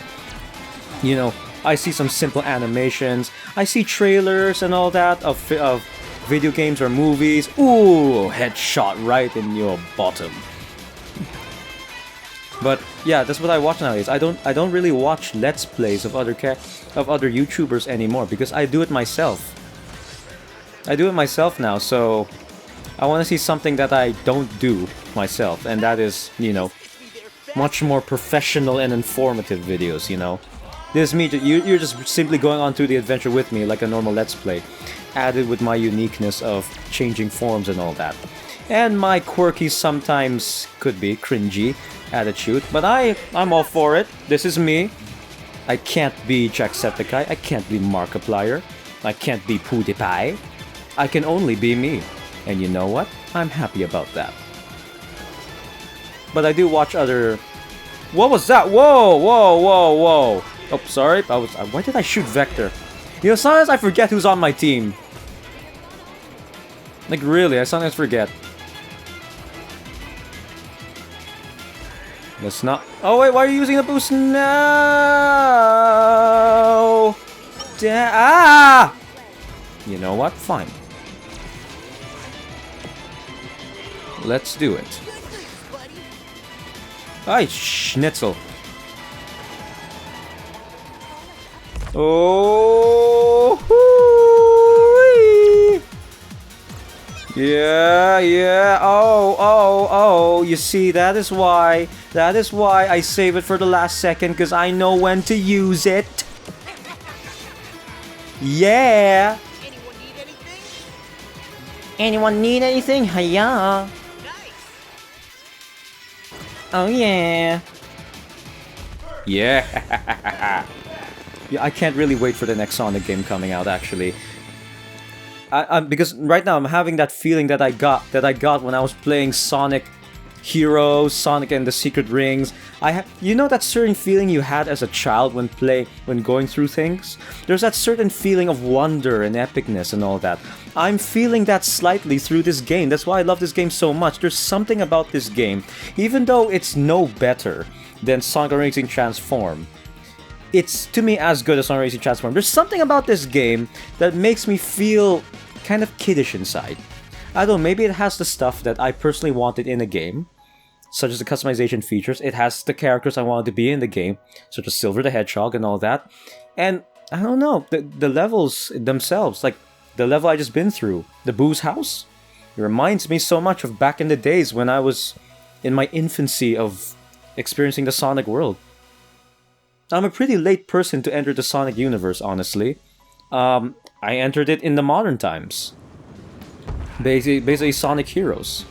You know, I see some simple animations. I see trailers and all that of video games or movies. Ooh, headshot right in your bottom. But yeah, that's what I watch nowadays. I don't really watch Let's Plays of other YouTubers anymore because I do it myself. I do it myself now, so I want to see something that I don't do myself, and that is, you know, much more professional and informative videos, you know. This is me, you're just simply going on through the adventure with me like a normal Let's Play, added with my uniqueness of changing forms and all that. And my quirky, sometimes could be cringy attitude, but I'm all for it. This is me. I can't be Jacksepticeye, I can't be Markiplier, I can't be PewDiePie. I can only be me. And you know what? I'm happy about that. But I do watch other... What was that? Whoa! Oh, sorry. Why did I shoot Vector? You know, sometimes I forget who's on my team. Like, really, I sometimes forget. Let's not... Oh, wait, why are you using the boost? No! Ah! You know what? Fine. Let's do it. Ay, schnitzel. Oh! Yeah. Oh. You see, that is why I save it for the last second, because I know when to use it. Yeah. Anyone need anything? Hiya. Oh yeah. Yeah. Yeah, I can't really wait for the next Sonic game coming out, actually. Because right now I'm having that feeling that I got when I was playing Sonic Heroes, Sonic and the Secret Rings. You know that certain feeling you had as a child when going through things? There's that certain feeling of wonder and epicness and all that. I'm feeling that slightly through this game. That's why I love this game so much. There's something about this game, even though it's no better than Sonic Racing Transform. It's, to me, as good as Sonic Racing Transform. There's something about this game that makes me feel kind of kiddish inside. I don't know, maybe it has the stuff that I personally wanted in a game, such as the customization features. It has the characters I wanted to be in the game, such as Silver the Hedgehog and all that. And, I don't know, the levels themselves, like the level I just been through, the Boo's house, it reminds me so much of back in the days when I was in my infancy of experiencing the Sonic world. I'm a pretty late person to enter the Sonic universe, honestly. I entered it in the modern times. Basically Sonic Heroes.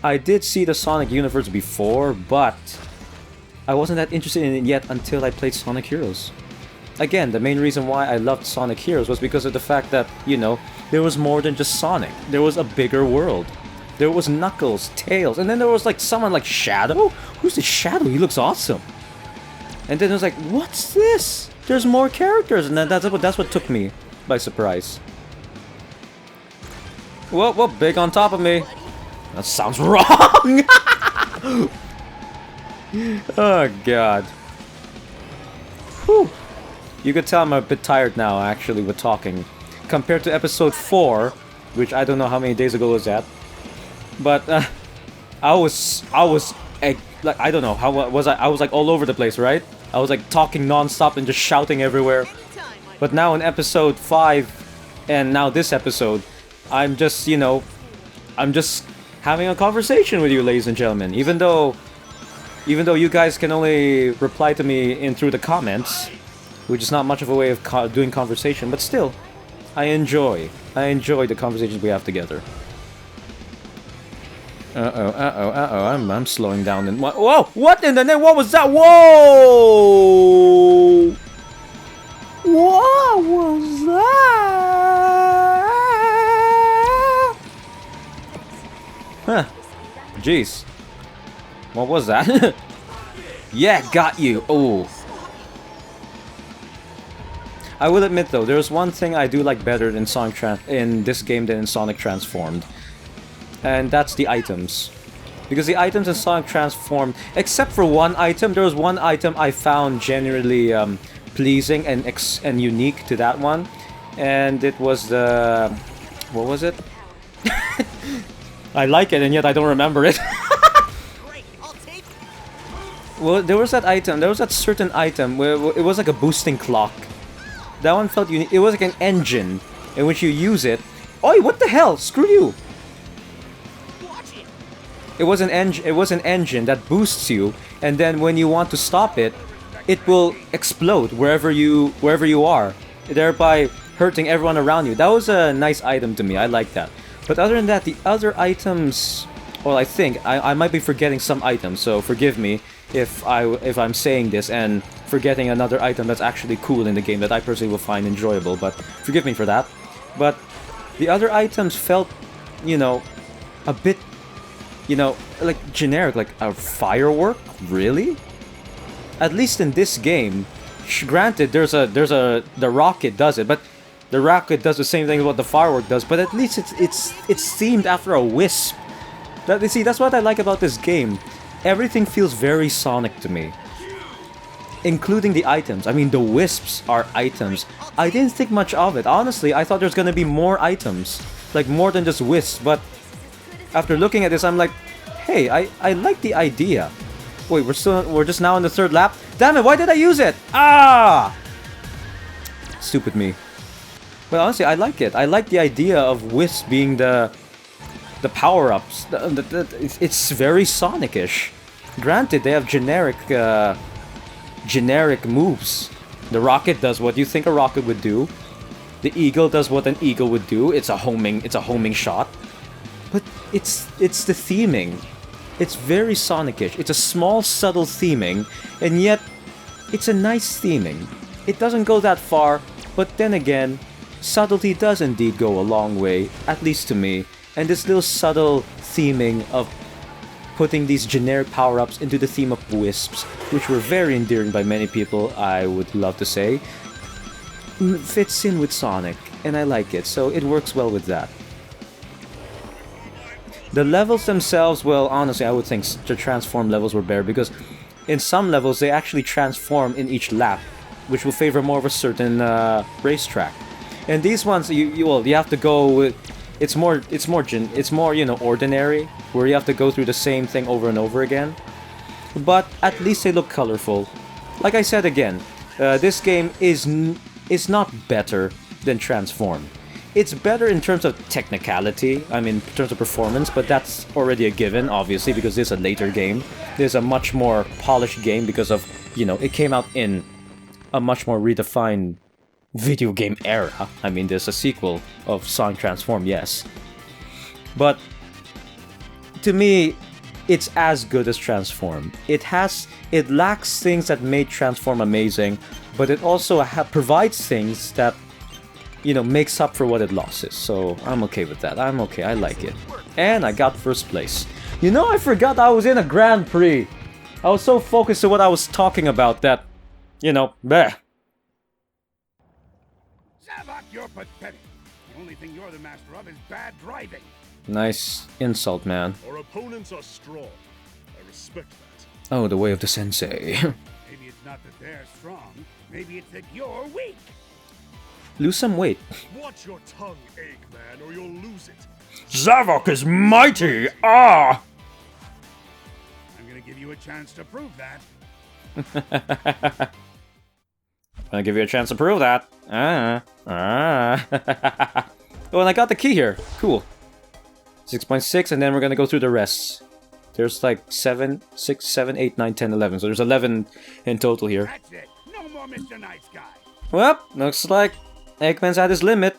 I did see the Sonic universe before, but I wasn't that interested in it yet until I played Sonic Heroes. Again, the main reason why I loved Sonic Heroes was because of the fact that, you know, there was more than just Sonic. There was a bigger world. There was Knuckles, Tails, and then there was like someone like Shadow? Who's this Shadow? He looks awesome. And then it was like, what's this? There's more characters, and then that's what took me by surprise. Whoa, big on top of me. That sounds wrong! Oh, God. Whew. You could tell I'm a bit tired now, actually, with talking. Compared to episode 4, which I don't know how many days ago was that. But, I was like, I don't know, how was I? I was like all over the place, right? I was like talking non-stop and just shouting everywhere. But now in episode 5, and now this episode, I'm just, you know, I'm just having a conversation with you, ladies and gentlemen. Even though you guys can only reply to me through the comments, which is not much of a way of doing conversation, but still, I enjoy the conversations we have together. I'm slowing down and whoa! What in the name? What was that? Whoa! What was that? Huh. Jeez. What was that? Yeah, got you. Oh. I will admit though, there's one thing I do like better in in this game than in Sonic Transformed. And that's the items. Because the items in Sonic Transformed, except for one item, there was one item I found genuinely pleasing and unique to that one. And it was the... what was it? I like it and yet I don't remember it. Well, there was that item, there was that certain item where it was like a boosting clock. That one felt unique. It was like an engine in which you use it. Oi, what the hell? Screw you! It was an engine that boosts you, and then when you want to stop it, it will explode wherever you are, thereby hurting everyone around you. That was a nice item to me. I like that. But other than that, the other items, well, I think I might be forgetting some items, so forgive me if I'm saying this and forgetting another item that's actually cool in the game that I personally will find enjoyable, but forgive me for that. But the other items felt, you know, a bit, you know, like generic, like a firework? Really? At least in this game, granted, the rocket does it, but the rocket does the same thing as what the firework does, but at least it's themed after a wisp. See, that's what I like about this game. Everything feels very Sonic to me. Including the items. I mean, the wisps are items. I didn't think much of it. Honestly, I thought there's gonna be more items. Like, more than just wisps, but after looking at this, I'm like, hey, I like the idea. Wait, we're just now in the 3rd lap? Damn it, why did I use it? Ah! Stupid me. But honestly, I like it. I like the idea of Wisp being the power-ups. It's very Sonic-ish. Granted, they have generic moves. The rocket does what you think a rocket would do. The eagle does what an eagle would do. It's a homing shot. But it's the theming. It's very Sonic-ish. It's a small, subtle theming, and yet it's a nice theming. It doesn't go that far, but then again, subtlety does indeed go a long way, at least to me. And this little subtle theming of putting these generic power-ups into the theme of wisps, which were very endearing by many people, I would love to say, fits in with Sonic, and I like it, so it works well with that. The levels themselves, well, honestly, I would think the transform levels were better, because in some levels they actually transform in each lap, which will favor more of a certain racetrack. And these ones, you have to go with, it's more you know, ordinary, where you have to go through the same thing over and over again. But at least they look colorful. Like I said again, this game is not better than Transform. It's better in terms of technicality, I mean, in terms of performance, but that's already a given, obviously, because this is a later game. This is a much more polished game because of, you know, it came out in a much more redefined video game era. I mean, there's a sequel of Sonic Transform, yes. But, to me, it's as good as Transform. It lacks things that made Transform amazing, but it also provides things that, you know, makes up for what it loses. So I'm okay with that. I'm okay. I like it. And I got first place. You know, I forgot I was in a Grand Prix. I was so focused on what I was talking about that, you know, bleh. Zavok, you're pathetic. The only thing you're the master of is bad driving. Nice insult, man. Our opponents are strong. I respect that. Oh, the way of the sensei. Maybe it's not that they're strong. Maybe it's that you're weak. Lose some weight. Watch your tongue, Eggman, or you'll lose it. Zavok is mighty! Ah! I'm gonna give you a chance to prove that. I'll give you a chance to prove that. Oh, and I got the key here. Cool. 6.6, and then we're gonna go through the rest. There's like 7, 6, 7, 8, 9, 10, 11. So there's 11 in total here. That's it. No more Mr. Nice Guy. Well, looks like Eggman's at his limit.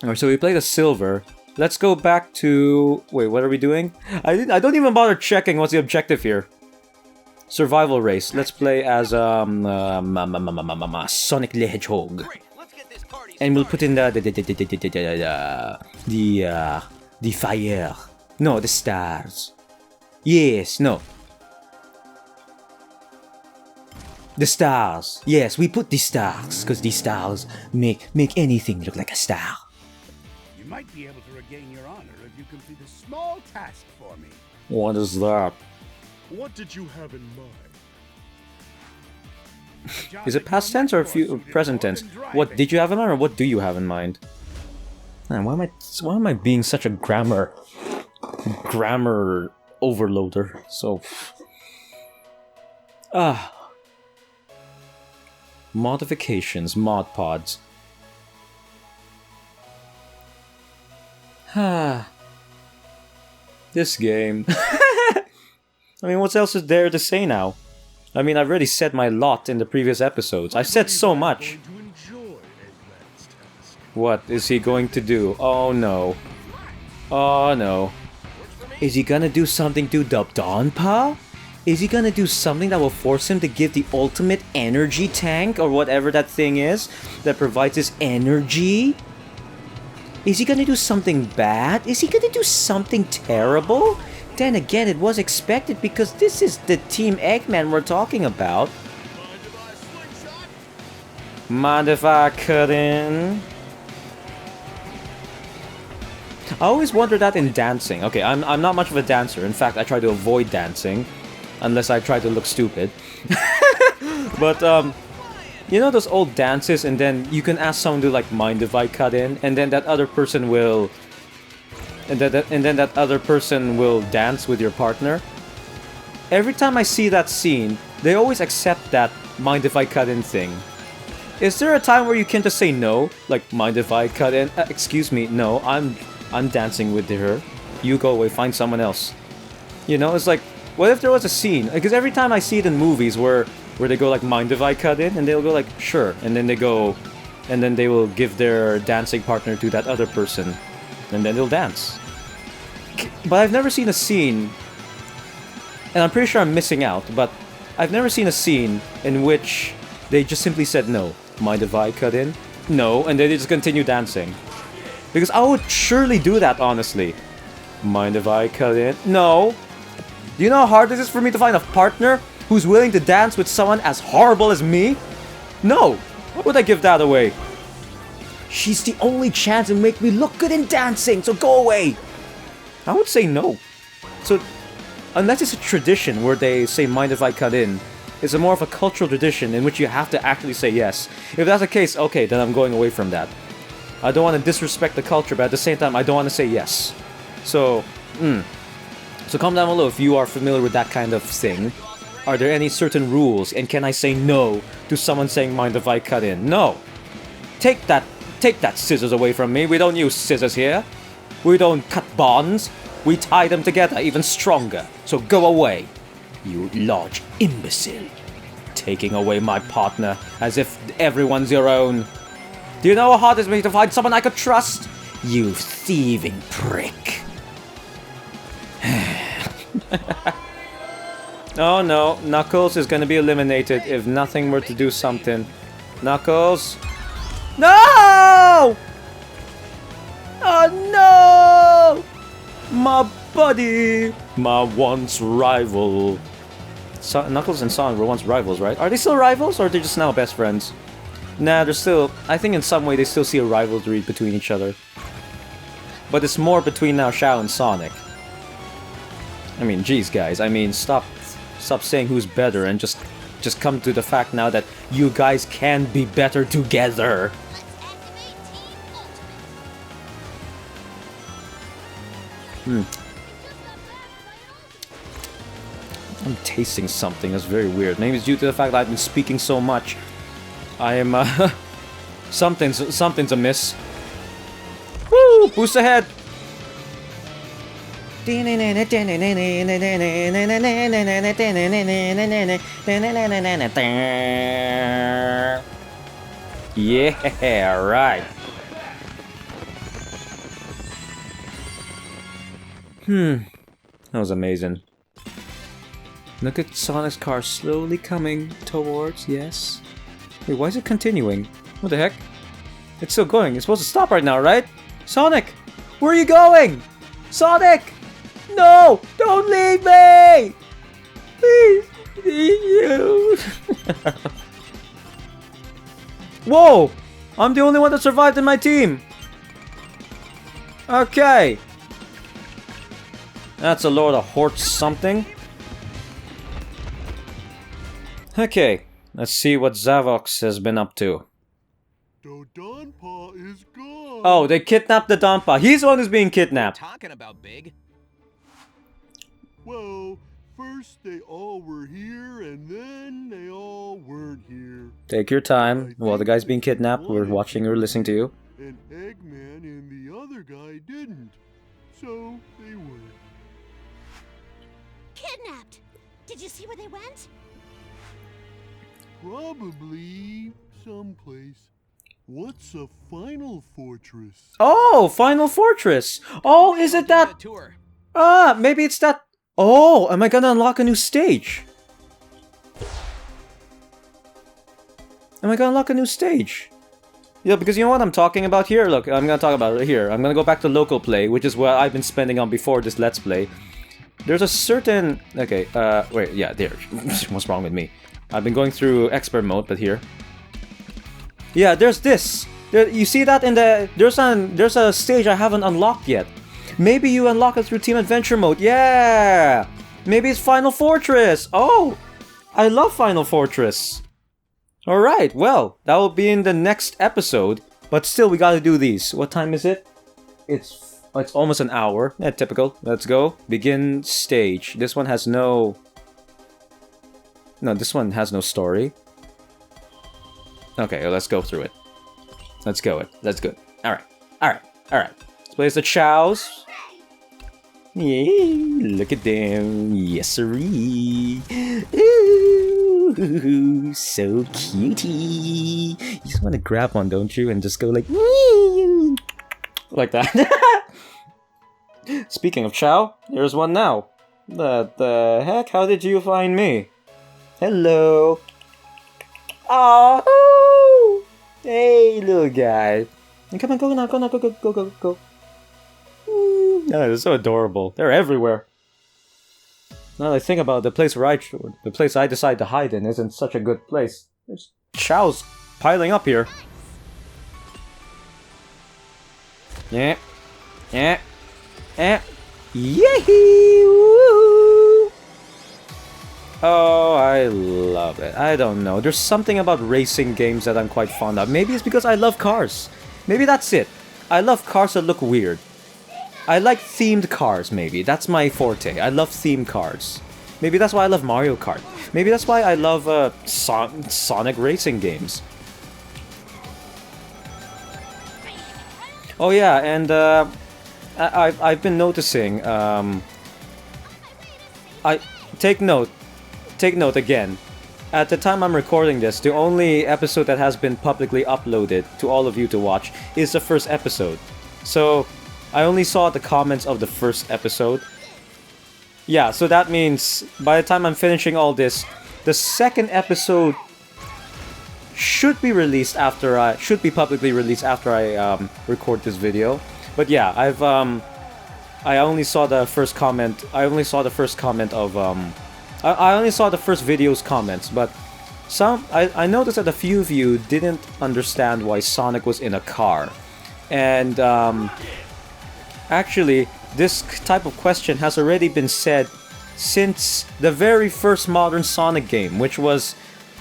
Alright, so we played a silver. Let's go back to... Wait, what are we doing? I don't even bother checking what's the objective here. Survival race. Let's play as Sonic the Hedgehog. And we'll put in the fire. No, the stars. Yes, no. The stars. Yes, we put the stars, because the stars make anything look like a star. You might be able to regain your honor if you complete a small task for me. What is that? What did you have in mind? Is it past tense or present tense? What did you have in mind, or what do you have in mind? Man, why am I being such a grammar overloader? So modifications, mod pods. This game. I mean, what else is there to say now? I mean, I've already said my lot in the previous episodes. I said so much. What is he going to do? Oh no. Oh no. Is he gonna do something to the Donpa? Is he gonna do something that will force him to give the ultimate energy tank, or whatever that thing is, that provides his energy? Is he gonna do something bad? Is he gonna do something terrible? Then again, it was expected, because this is the Team Eggman we're talking about. Mind if I cut in? I always wonder that in dancing. Okay, I'm not much of a dancer. In fact, I try to avoid dancing. Unless I try to look stupid. But, you know those old dances, and then you can ask someone to, like, mind if I cut in? And then that other person will... And then that other person will dance with your partner? Every time I see that scene, they always accept that mind if I cut in thing. Is there a time where you can just say no? Like, mind if I cut in? Excuse me, no, I'm dancing with her. You go away, find someone else. You know, it's like... What if there was a scene? Because every time I see it in movies where they go like, mind if I cut in? And they'll go like, sure. And then they go... And then they will give their dancing partner to that other person. And then they'll dance. But I've never seen a scene... And I'm pretty sure I'm missing out, but... I've never seen a scene in which they just simply said no. Mind if I cut in? No. And then they just continue dancing. Because I would surely do that, honestly. Mind if I cut in? No. Do you know how hard this is for me to find a partner who's willing to dance with someone as horrible as me? No. Why would I give that away? She's the only chance to make me look good in dancing, so go away. I would say no. So, unless it's a tradition where they say mind if I cut in, it's a more of a cultural tradition in which you have to actually say yes. If that's the case, okay, then I'm going away from that. I don't want to disrespect the culture, but at the same time, I don't want to say yes. So, So comment down below if you are familiar with that kind of thing. Are there any certain rules, and can I say no to someone saying mind if I cut in? No! Take that scissors away from me. We don't use scissors here. We don't cut bonds. We tie them together even stronger. So go away, you large imbecile. Taking away my partner as if everyone's your own. Do you know how hard it is for me to find someone I could trust? You thieving prick. Oh no, Knuckles is gonna be eliminated if nothing were to do something. Knuckles? No! Oh no! My buddy! My once rival. Knuckles and Sonic were once rivals, right? Are they still rivals, or are they just now best friends? Nah, they're still... I think in some way they still see a rivalry between each other. But it's more between now Xiao and Sonic. I mean, geez, guys. I mean, stop saying who's better and just come to the fact now that you guys can be better together. I'm tasting something that's very weird. Maybe it's due to the fact that I've been speaking so much. I am, something's amiss. Woo! Boost ahead! Yeah, right. That was amazing. Look at Sonic's car slowly coming towards, yes. Wait, why is it continuing? What the heck? It's still going. It's supposed to stop right now, right? Sonic! Where are you going? Sonic! No! Don't leave me! Please! Need you! Whoa! I'm the only one that survived in my team! Okay. That's a load of hort something. Okay, let's see what Zavox has been up to. The Donpa is gone. Oh, they kidnapped the Donpa. He's the one who's being kidnapped. Talking about big. Well, first they all were here, and then they all weren't here. Take your time. While the guy's being kidnapped, we're watching or listening to you. And Eggman and the other guy didn't. So they weren't. Kidnapped! Did you see where they went? Probably someplace. What's a final fortress? Oh, Final Fortress! Oh, is it that... Tour. Ah, maybe it's that... Oh, am I gonna unlock a new stage? Am I gonna unlock a new stage? Yeah, because you know what I'm talking about here? Look, I'm gonna talk about it here. I'm gonna go back to local play, which is what I've been spending on before this Let's Play. There's a certain... Okay, wait, yeah, there. What's wrong with me? I've been going through expert mode, but here. Yeah, there's this. You see that in the... There's a stage I haven't unlocked yet. Maybe you unlock it through Team Adventure mode. Yeah! Maybe it's Final Fortress. Oh! I love Final Fortress. Alright, well, that will be in the next episode. But still, we gotta do these. What time is it? It's almost an hour. Yeah, typical. Let's go. Begin stage. This one has no... No, this one has no story. Okay, let's go through it. Let's go. Let's go. Alright. Alright. Alright. Let's play as the Chows. Yay! Look at them. Yes, siree. Ooh, so cutie. You just want to grab one, don't you? And just go like... Like that. Speaking of Chow, there's one now. What the heck? How did you find me? Hello. Oh, hey, little guy. Come on, go now, go now, go. Ooh. No, they're so adorable. They're everywhere. Now that I think about it, the place I decide to hide in isn't such a good place. There's chows piling up here. Yeah. Yee! Woo! Oh, I love it. I don't know. There's something about racing games that I'm quite fond of. Maybe it's because I love cars. Maybe that's it. I love cars that look weird. I like themed cars, maybe. That's my forte. I love themed cars. Maybe that's why I love Mario Kart. Maybe that's why I love Sonic racing games. Oh yeah, and I've been noticing. Take note again. At the time I'm recording this, the only episode that has been publicly uploaded to all of you to watch is the first episode. So I only saw the comments of the first episode. Yeah, so that means by the time I'm finishing all this, the second episode should be released after should be publicly released after I record this video. But yeah, I only saw the first comment. I only saw the first comment of I only saw the first video's comments, but I noticed that a few of you didn't understand why Sonic was in a car. And actually, this type of question has already been said since the very first modern Sonic game, which was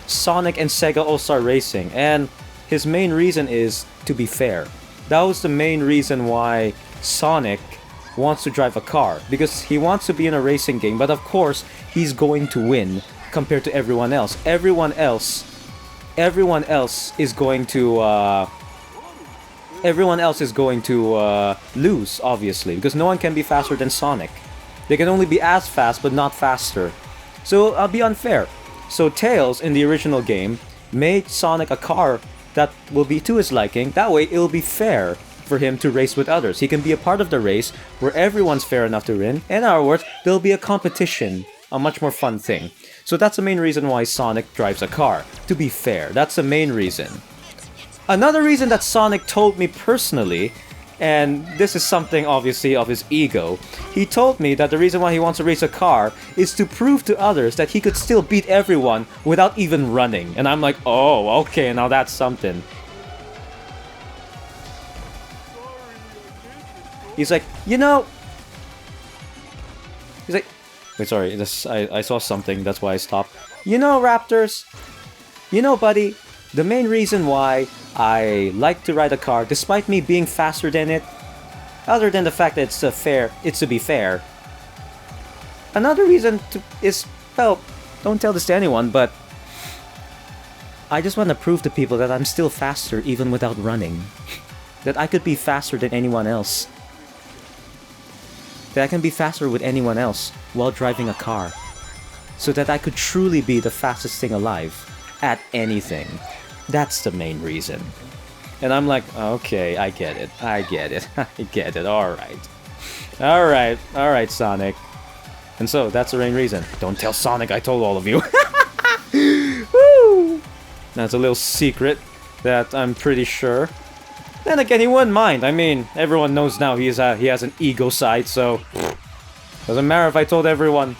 Sonic and Sega All-Star Racing. And his main reason is to be fair. That was the main reason why Sonic wants to drive a car, because he wants to be in a racing game, but of course he's going to win compared to everyone else. Everyone else is going to lose, obviously, because no one can be faster than Sonic. They can only be as fast but not faster. So I'll be unfair. So Tails in the original game made Sonic a car that will be to his liking. That way it'll be fair for him to race with others. He can be a part of the race where everyone's fair enough to win. In other words, there'll be a competition, a much more fun thing. So that's the main reason why Sonic drives a car. To be fair, that's the main reason. Another reason that Sonic told me personally, and this is something obviously of his ego, he told me that the reason why he wants to race a car is to prove to others that he could still beat everyone without even running. And I'm like, oh, okay, now that's something. He's like, you know... He's like... Wait, sorry, I saw something, that's why I stopped. You know, Raptors? You know, buddy, the main reason why I like to ride a car, despite me being faster than it, other than the fact that it's to be fair. Another reason is, well, don't tell this to anyone, but I just want to prove to people that I'm still faster even without running. That I could be faster than anyone else. That I can be faster with anyone else while driving a car. So that I could truly be the fastest thing alive at anything. That's the main reason. And I'm like, okay, I get it, I get it, alright. Alright, Sonic. And so, that's the main reason. Don't tell Sonic I told all of you. Woo! That's a little secret that I'm pretty sure. Then again, he wouldn't mind. I mean, everyone knows now he has an ego side, so... Doesn't matter if I told everyone.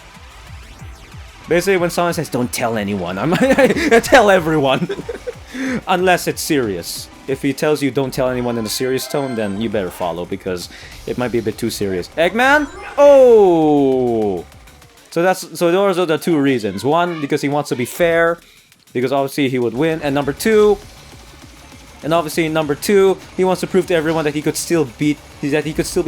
Basically, when someone says, don't tell anyone, I tell everyone. Unless it's serious. If he tells you don't tell anyone in a serious tone, then you better follow, because it might be a bit too serious. Eggman? Oh! So those are the two reasons. One, because he wants to be fair, because obviously he would win. And number two, he wants to prove to everyone that he could still be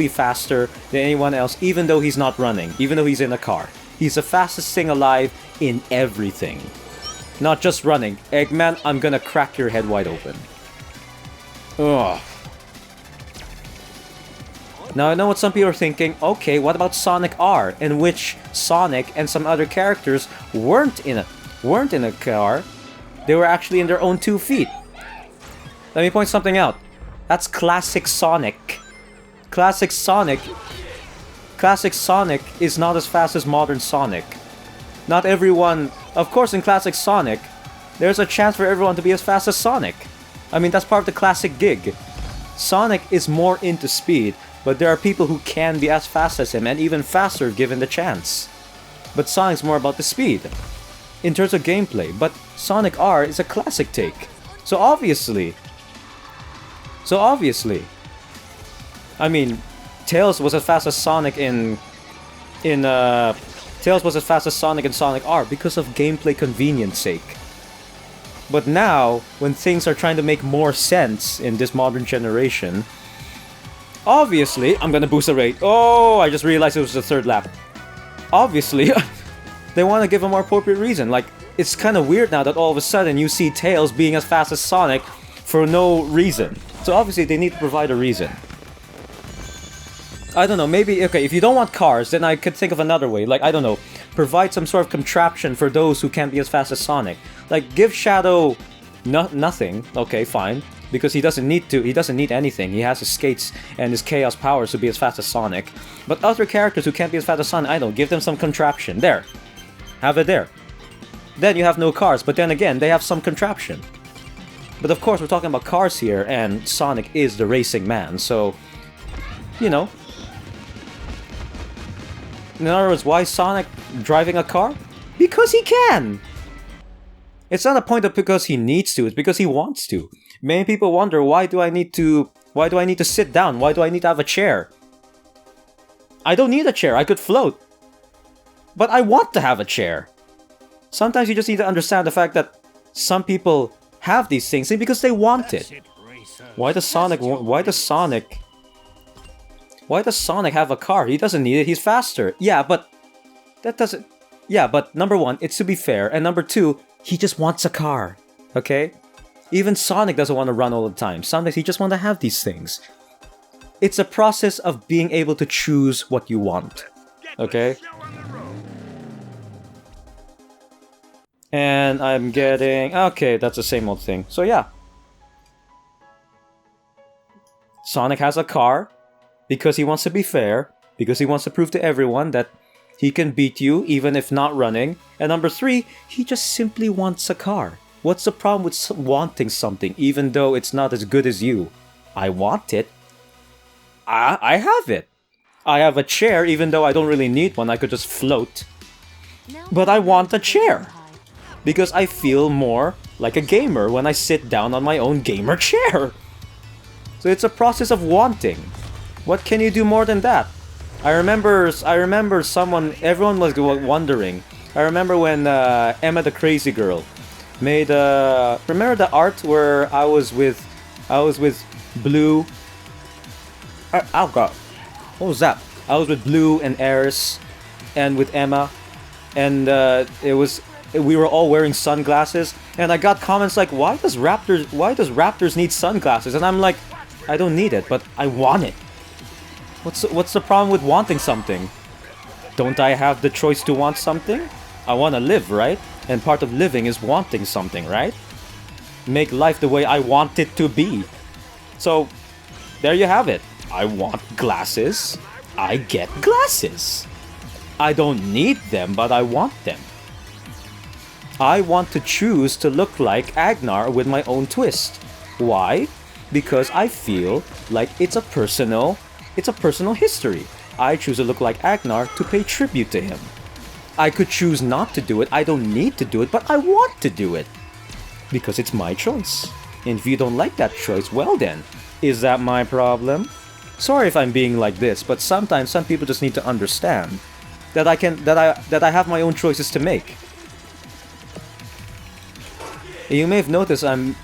faster than anyone else, even though he's not running, even though he's in a car. He's the fastest thing alive in everything. Not just running. Eggman, I'm gonna crack your head wide open. Ugh. Now I know what some people are thinking. Okay, what about Sonic R, in which Sonic and some other characters weren't in a car. They were actually in their own 2 feet. Let me point something out. That's classic Sonic. Classic Sonic is not as fast as modern Sonic. Not everyone... Of course, in classic Sonic, there's a chance for everyone to be as fast as Sonic. I mean, that's part of the classic gig. Sonic is more into speed, but there are people who can be as fast as him and even faster if given the chance. But Sonic's more about the speed in terms of gameplay, but Sonic R is a classic take. So obviously, I mean, Tails was as fast as Sonic in Sonic R because of gameplay convenience sake. But now, when things are trying to make more sense in this modern generation, obviously, I'm gonna boost the rate. Oh, I just realized it was the third lap. Obviously, they want to give a more appropriate reason. Like, it's kind of weird now that all of a sudden you see Tails being as fast as Sonic for no reason. So obviously they need to provide a reason. I don't know, maybe, okay, if you don't want cars, then I could think of another way. Like, I don't know, provide some sort of contraption for those who can't be as fast as Sonic. Like, give Shadow nothing, okay, fine. Because he doesn't need anything. He has his skates and his chaos powers to be as fast as Sonic. But other characters who can't be as fast as Sonic, I don't know, give them some contraption. There. Have it there. Then you have no cars, but then again, they have some contraption. But of course, we're talking about cars here, and Sonic is the racing man, so, you know. In other words, why is Sonic driving a car? Because he can! It's not a point of because he needs to, it's because he wants to. Many people wonder, why do I need to sit down? Why do I need to have a chair? I don't need a chair, I could float. But I want to have a chair. Sometimes you just need to understand the fact that some people have these things because they want it. Why does Sonic have a car? He doesn't need it, he's faster. Yeah, but that doesn't... Yeah, but number one, it's to be fair, and number two, he just wants a car. Okay? Even Sonic doesn't want to run all the time. Sometimes he just wants to have these things. It's a process of being able to choose what you want. Okay? And I'm getting... Okay, that's the same old thing. So yeah. Sonic has a car because he wants to be fair, because he wants to prove to everyone that he can beat you even if not running. And number three, he just simply wants a car. What's the problem with wanting something even though it's not as good as you? I want it. I have it. I have a chair even though I don't really need one, I could just float. But I want a chair. Because I feel more like a gamer when I sit down on my own gamer chair. So it's a process of wanting. What can you do more than that? I remember everyone was wondering. I remember when Emma the Crazy Girl made remember the art where I was with Blue. Oh god, what was that? I was with Blue and Eris, and with Emma, and we were all wearing sunglasses, and I got comments like, why does Raptors need sunglasses? And I'm like, I don't need it, but I want it. What's the problem with wanting something? Don't I have the choice to want something? I want to live, right? And part of living is wanting something, right? Make life the way I want it to be. So, there you have it. I want glasses. I get glasses. I don't need them, but I want them. I want to choose to look like Agnar with my own twist. Why? Because I feel like it's a personal history. I choose to look like Agnar to pay tribute to him. I could choose not to do it, I don't need to do it, but I want to do it. Because it's my choice. And if you don't like that choice, well then, is that my problem? Sorry if I'm being like this, but sometimes some people just need to understand that I have my own choices to make. You may have noticed I'm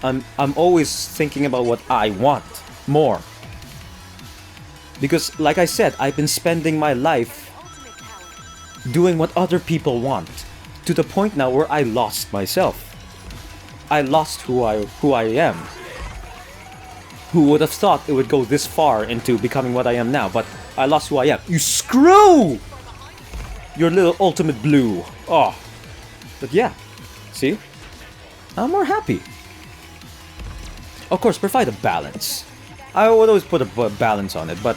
always thinking about what I want more. Because, like I said, I've been spending my life doing what other people want, to the point now where I lost myself. I lost who I am. Who would have thought it would go this far into becoming what I am now, but I lost who I am. You screw! Your little ultimate blue. Oh. But yeah, see? I'm more happy. Of course, provide a balance. I would always put a balance on it, but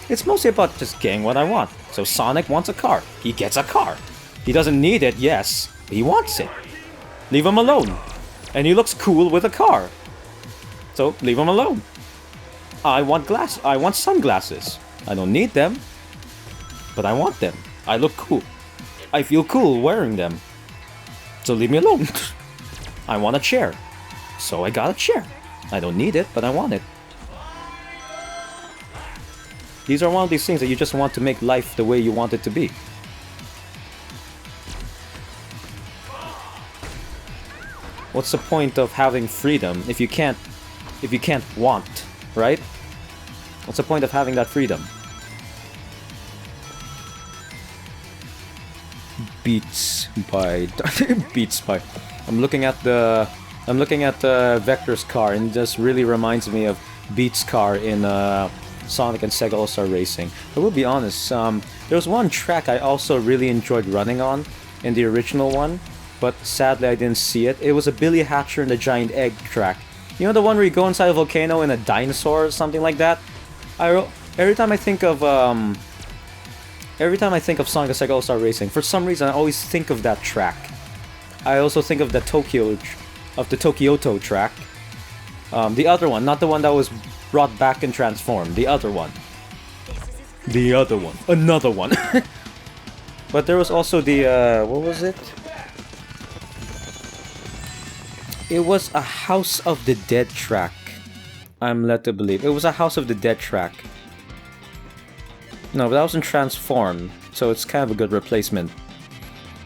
it's mostly about just getting what I want. So Sonic wants a car. He gets a car. He doesn't need it, yes, but he wants it. Leave him alone. And he looks cool with a car. So leave him alone. I want sunglasses. I don't need them, but I want them. I look cool. I feel cool wearing them. So leave me alone. I want a chair. So I got a chair. I don't need it, but I want it. These are one of these things that you just want to make life the way you want it to be. What's the point of having freedom if you can't want, right? What's the point of having that freedom? Beats by Beats by. I'm looking at the Vector's car, and it just really reminds me of Beats' car in Sonic and Sega All-Star Racing. I will be honest, there was one track I also really enjoyed running on in the original one, but sadly I didn't see it. It was a Billy Hatcher and the Giant Egg track. You know, the one where you go inside a volcano in a dinosaur or something like that? Every time I think of Sonic and Sega All-Star Racing, for some reason I always think of that track. I also think of the Tokyoto track. The other one, not the one that was brought back and transformed. The other one. The other one. Another one. But there was also the, what was it? It was a House of the Dead track. I'm led to believe. It was a House of the Dead track. No, but that wasn't transformed, so it's kind of a good replacement.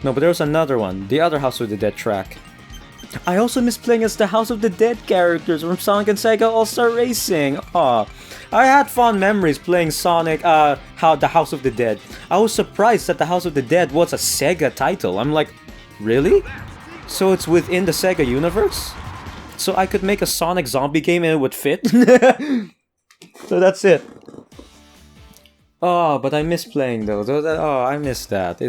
No, but there was another one. The other House of the Dead track. I also miss playing as the House of the Dead characters from Sonic and Sega All-Star Racing. Aw. I had fond memories playing Sonic, the House of the Dead. I was surprised that the House of the Dead was a Sega title. I'm like, really? So it's within the Sega universe? So I could make a Sonic zombie game and it would fit? So that's it. Oh, but I miss playing those. Oh, I miss that.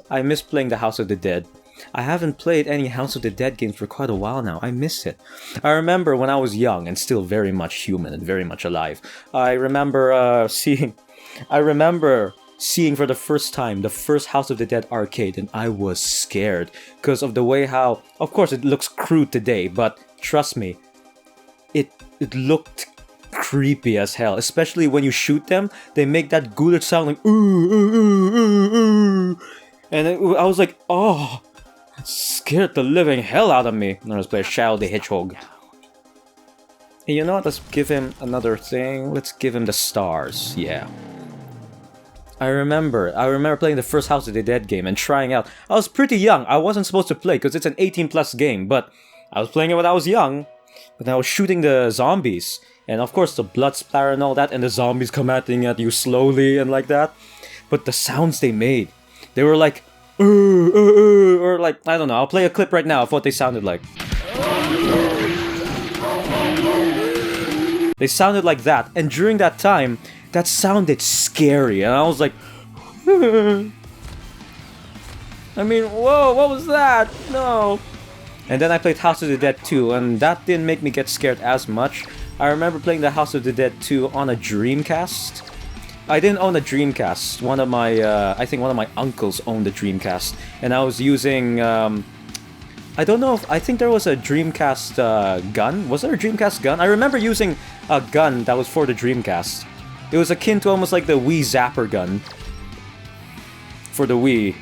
I miss playing the House of the Dead. I haven't played any House of the Dead games for quite a while now. I miss it. I remember when I was young and still very much human and very much alive. I remember seeing for the first time the first House of the Dead arcade, and I was scared because of the way how, of course it looks crude today, but trust me, it looked creepy as hell. Especially when you shoot them, they make that ghoulish sound like ooh, ooh, ooh, ooh, ooh. And I was like, oh, it scared the living hell out of me. Now let's play Shadow the Hedgehog. Hey, you know what? Let's give him another thing. Let's give him the stars. Yeah. I remember playing the first House of the Dead game and trying out. I was pretty young. I wasn't supposed to play because it's an 18+ game, but I was playing it when I was young. But I was shooting the zombies. And of course the blood splatter and all that, and the zombies coming at you slowly and like that. But the sounds they made, they were like, or like, I don't know, I'll play a clip right now of what they sounded like. They sounded like that, and during that time, that sounded scary, and I was like, I mean, whoa, what was that? No. And then I played House of the Dead 2, and that didn't make me get scared as much. I remember playing the House of the Dead 2 on a Dreamcast. I didn't own a Dreamcast. I think one of my uncles owned a Dreamcast, and I was using, I don't know if, I think there was a Dreamcast gun. Was there a Dreamcast gun? I remember using a gun that was for the Dreamcast. It was akin to almost like the Wii Zapper gun for the Wii.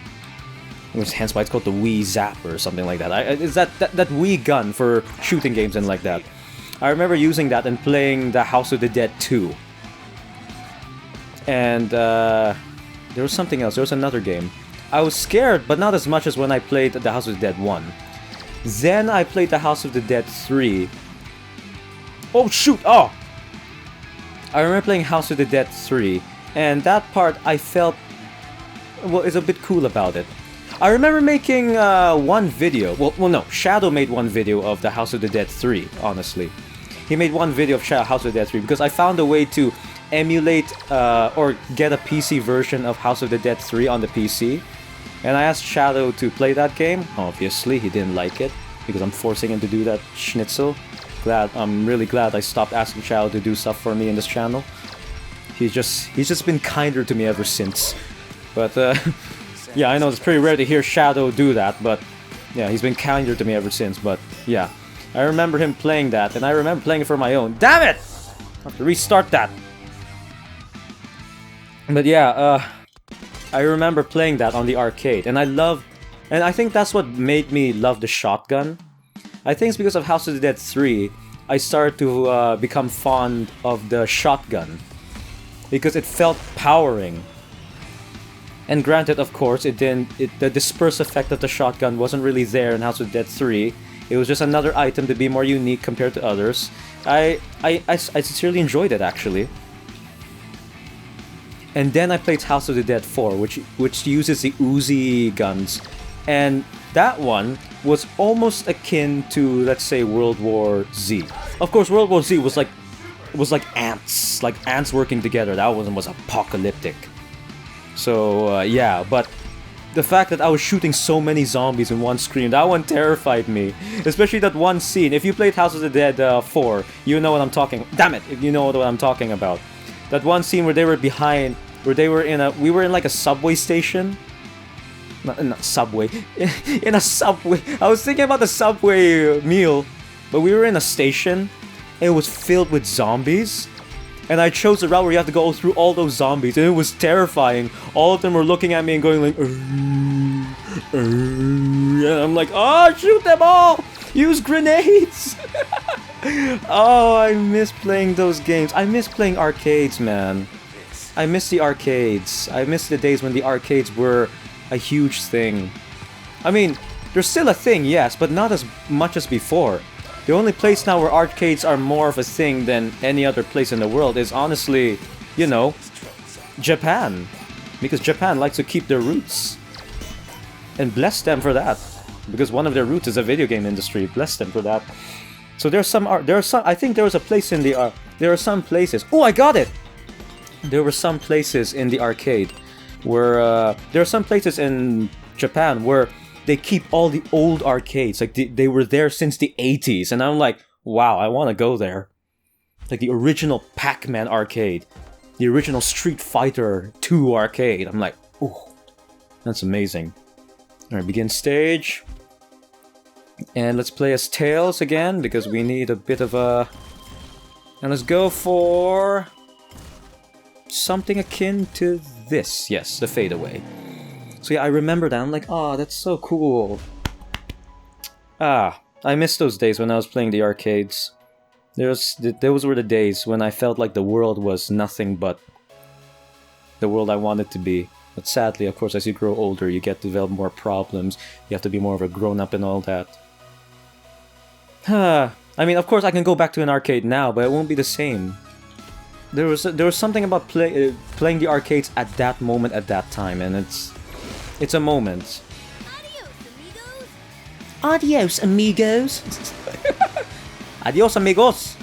It was hence why it's called the Wii Zapper or something like that. It's that Wii gun for shooting games and like that. I remember using that and playing the House of the Dead 2. And there was something else. There was another game. I was scared, but not as much as when I played the House of the Dead 1. Then I played the House of the Dead 3. Oh shoot! Oh! I remember playing House of the Dead 3, and that part I felt, well, is a bit cool about it. I remember making one video. Well, no, Shadow made one video of the House of the Dead 3, honestly. He made one video of House of the Dead 3 because I found a way to emulate or get a PC version of House of the Dead 3 on the PC. And I asked Shadow to play that game. Obviously, he didn't like it because I'm forcing him to do that schnitzel. I'm really glad I stopped asking Shadow to do stuff for me in this channel. He's just been kinder to me ever since. But yeah, I know it's pretty rare to hear Shadow do that, but yeah, he's been kinder to me ever since. But yeah, I remember him playing that, and I remember playing it for my own. Damn it! have to restart that. But yeah, I remember playing that on the arcade, and I think that's what made me love the shotgun. I think it's because of House of the Dead 3, I started to become fond of the shotgun. Because it felt powering. And granted, of course, the disperse effect of the shotgun wasn't really there in House of the Dead 3. It was just another item to be more unique compared to others. I sincerely enjoyed it, actually. And then I played House of the Dead 4, which uses the Uzi guns. And that one was almost akin to, let's say, World War Z. Of course, World War Z was like ants working together. That one was apocalyptic. So yeah, but the fact that I was shooting so many zombies in one screen, that one terrified me. Especially that one scene. If you played House of the Dead 4, you know what I'm talking. Damn it, if you know what I'm talking about. That one scene where they were behind, we were in like a subway station. Not subway. In a subway. I was thinking about the subway meal, but we were in a station. It was filled with zombies. And I chose the route where you have to go through all those zombies, and it was terrifying. All of them were looking at me and going like, and I'm like, oh, shoot them all! Use grenades! Oh, I miss playing those games. I miss playing arcades, man. I miss the arcades. I miss the days when the arcades were a huge thing. I mean, they're still a thing, yes, but not as much as before. The only place now where arcades are more of a thing than any other place in the world is honestly, you know, Japan. Because Japan likes to keep their roots. And bless them for that. Because one of their roots is a video game industry. Bless them for that. So I think there was a place in the, there are some places. Oh, I got it! There were some places in the arcade where, there are some places in Japan where they keep all the old arcades, like they were there since the 80s, and I'm like, wow, I want to go there. Like the original Pac-Man arcade, the original Street Fighter 2 arcade. I'm like, ooh, that's amazing. Alright, begin stage. And let's play as Tails again, because we need a bit of a... And let's go for... something akin to this. Yes, the fadeaway. So yeah, I remember that. I'm like, oh, that's so cool. Ah, I miss those days when I was playing the arcades. Those were the days when I felt like the world was nothing but the world I wanted to be. But sadly, of course, as you grow older, you get to develop more problems. You have to be more of a grown-up and all that. I mean, of course, I can go back to an arcade now, but it won't be the same. There was something about playing the arcades at that moment, at that time, and it's a moment. Adios, amigos. Adios, amigos!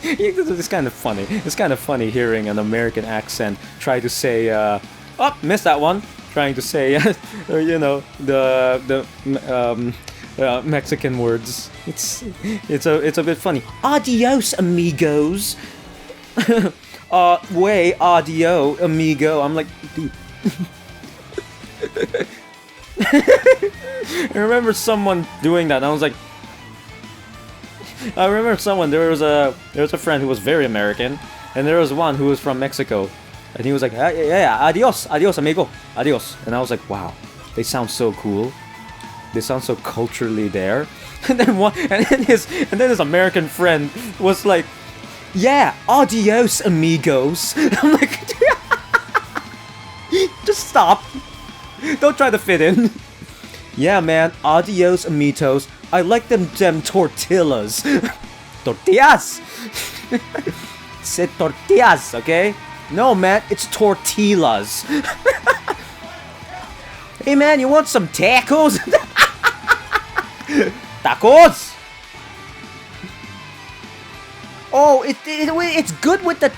It's kind of funny. It's kind of funny hearing an American accent try to say, oh, missed that one! Trying to say, you know, the Mexican words. It's a bit funny. Adios, amigos! Way audio, amigo. I'm like, dude. I remember someone doing that, and I was like, there was a friend who was very American, and there was one who was from Mexico, and he was like, yeah, adios, amigo, adios, and I was like, wow, they sound so cool, they sound so culturally there, and then his American friend was like, yeah, adios, amigos. I'm like, just stop. Don't try to fit in. Yeah, man, adios, amitos. I like them tortillas. Tortillas! Said tortillas, okay? No, man, it's tortillas. Hey, man, you want some tacos? Tacos! Oh, it's good with the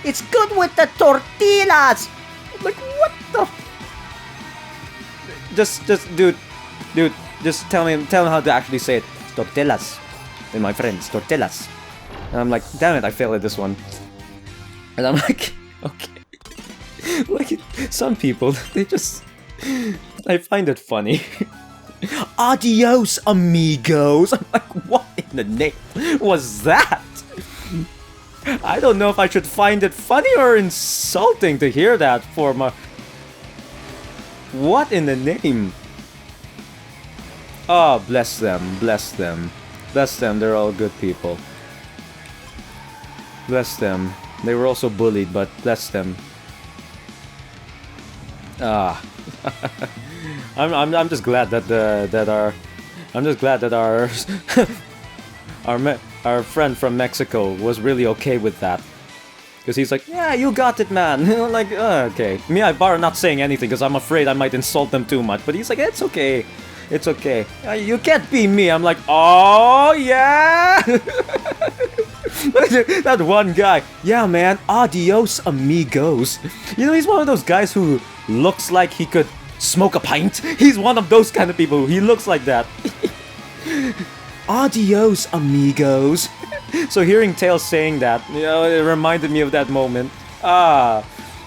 it's good with the tortillas. I'm like, what the? Just, dude, just tell him how to actually say it. Tortillas, and my friends, tortillas. And I'm like, damn it, I failed at this one. And I'm like, okay. Like, some people, they just, I find it funny. Adios, amigos. I'm like, what in the name was that? I don't know if I should find it funny or insulting to hear that for my... What in the name? Oh, bless them, bless them. Bless them, they're all good people. Bless them. They were also bullied, but bless them. Ah. I'm just glad that our friend from Mexico was really okay with that. Because he's like, yeah, you got it, man. Like, okay. Me, I bar not saying anything because I'm afraid I might insult them too much. But he's like, it's okay. It's okay. You can't be me. I'm like, oh, yeah. That one guy. Yeah, man. Adios, amigos. You know, he's one of those guys who looks like he could smoke a pint. He's one of those kind of people. He looks like that. Adios, amigos. So hearing Tails saying that, you know, it reminded me of that moment. Ah,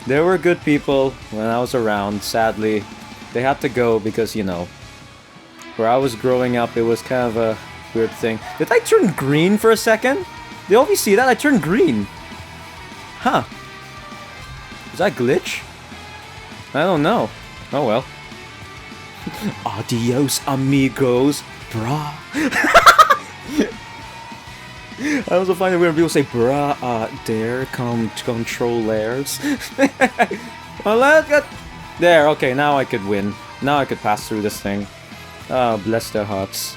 there were good people when I was around. Sadly, they had to go because, you know, where I was growing up, it was kind of a weird thing. Did I turn green for a second? Did all of you see that? I turned green. Huh. Is that glitch? I don't know. Oh well. Adios, amigos, brah. I also find it weird when people say, brah, there come controllers. Well, let's get... There, okay, now I could win. Now I could pass through this thing. Bless their hearts.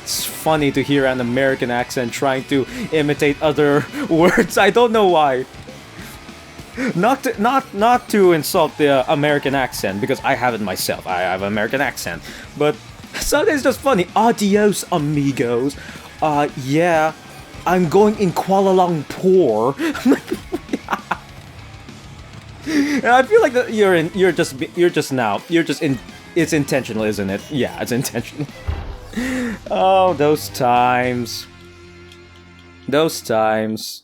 It's funny to hear an American accent trying to imitate other words. I don't know why. Not to insult the American accent, because I have it myself. I have an American accent. But sometimes it's just funny. Adios, amigos. Yeah, I'm going in Kuala Lumpur. And I feel like that it's intentional, isn't it? Yeah, it's intentional. Oh, those times. Those times.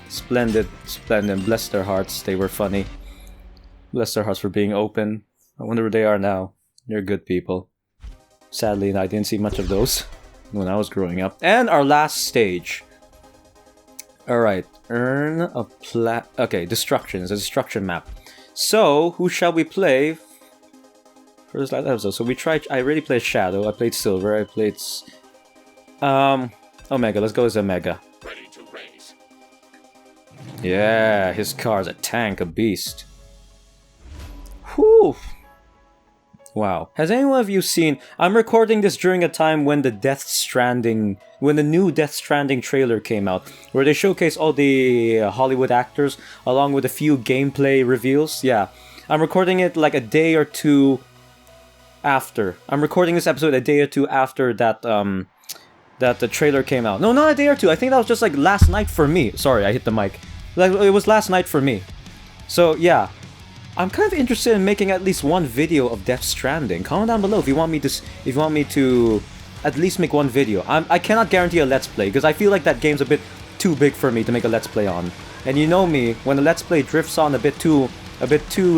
Splendid, splendid. Bless their hearts, they were funny. Bless their hearts for being open. I wonder where they are now. They're good people. Sadly, I didn't see much of those when I was growing up. And our last stage. Alright, earn a okay, destruction. It's a destruction map. So, who shall we play for this last episode? So we tried, I already played Shadow, I played Silver, I played... Omega, let's go as Omega. Ready to race. Yeah, his car's a tank, a beast. Whew. Wow. Has anyone of you seen... I'm recording this during a time when the when the new Death Stranding trailer came out, where they showcase all the Hollywood actors, along with a few gameplay reveals. Yeah. I'm recording it like a day or two after. I'm recording this episode a day or two after that, that the trailer came out. No, not a day or two. I think that was just like last night for me. Sorry, I hit the mic. Like, it was last night for me. So, yeah. I'm kind of interested in making at least one video of Death Stranding. Comment down below if you want me to at least make one video. I cannot guarantee a Let's Play, because I feel like that game's a bit too big for me to make a Let's Play on. And you know me, when a Let's Play drifts on a bit too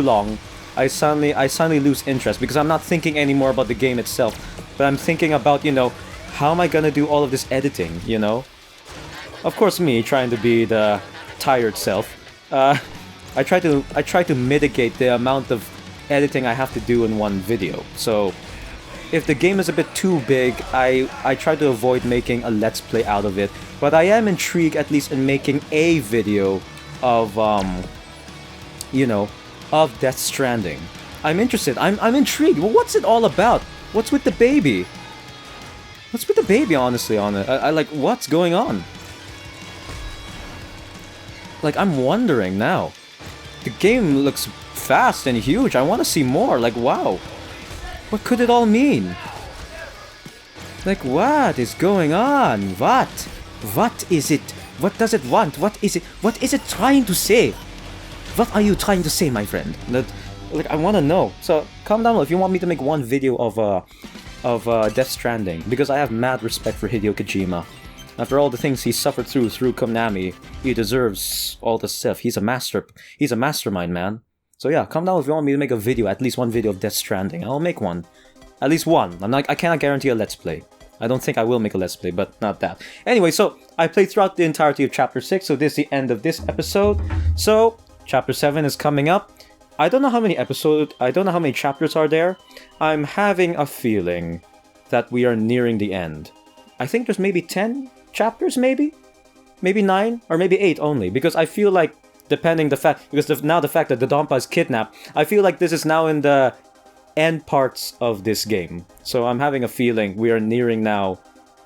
long, I suddenly lose interest, because I'm not thinking anymore about the game itself, but I'm thinking about, you know, how am I gonna do all of this editing, you know? Of course, me trying to be the tired self. I try to mitigate the amount of editing I have to do in one video. So if the game is a bit too big, I try to avoid making a Let's Play out of it. But I am intrigued at least in making a video of you know, of Death Stranding. I'm interested. I'm intrigued. Well, what's it all about? What's with the baby? What's with the baby, honestly, on it? I like, what's going on? Like, I'm wondering now. The game looks fast and huge. I want to see more. Like, wow. What could it all mean? Like, what is going on? What? What is it? What does it want? What is it? What is it trying to say? What are you trying to say, my friend? Like, I want to know. So, comment down below if you want me to make one video of Death Stranding, because I have mad respect for Hideo Kojima. After all the things he suffered through Konami, he deserves all the stuff. He's a mastermind, man. So yeah, comment down if you want me to make a video, at least one video of Death Stranding. I'll make one. At least one. I cannot guarantee a Let's Play. I don't think I will make a Let's Play, but not that. Anyway, so I played throughout the entirety of Chapter 6, so this is the end of this episode. So, Chapter 7 is coming up. I don't know how many chapters are there. I'm having a feeling that we are nearing the end. I think there's maybe 10 chapters, maybe? Maybe 9, or maybe 8 only, because I feel like, depending the fact, because now the fact that the Donpa is kidnapped, I feel like this is now in the end parts of this game. So I'm having a feeling we are now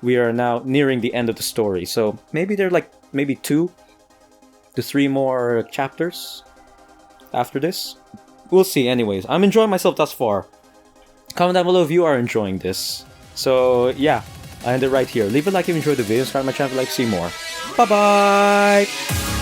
nearing the end of the story. So maybe there are like maybe 2 to 3 more chapters after this. We'll see. Anyways, I'm enjoying myself thus far. Comment down below if you are enjoying this. So yeah, I end it right here. Leave a like if you enjoyed the video, subscribe to my channel if you'd like to see more. Bye bye!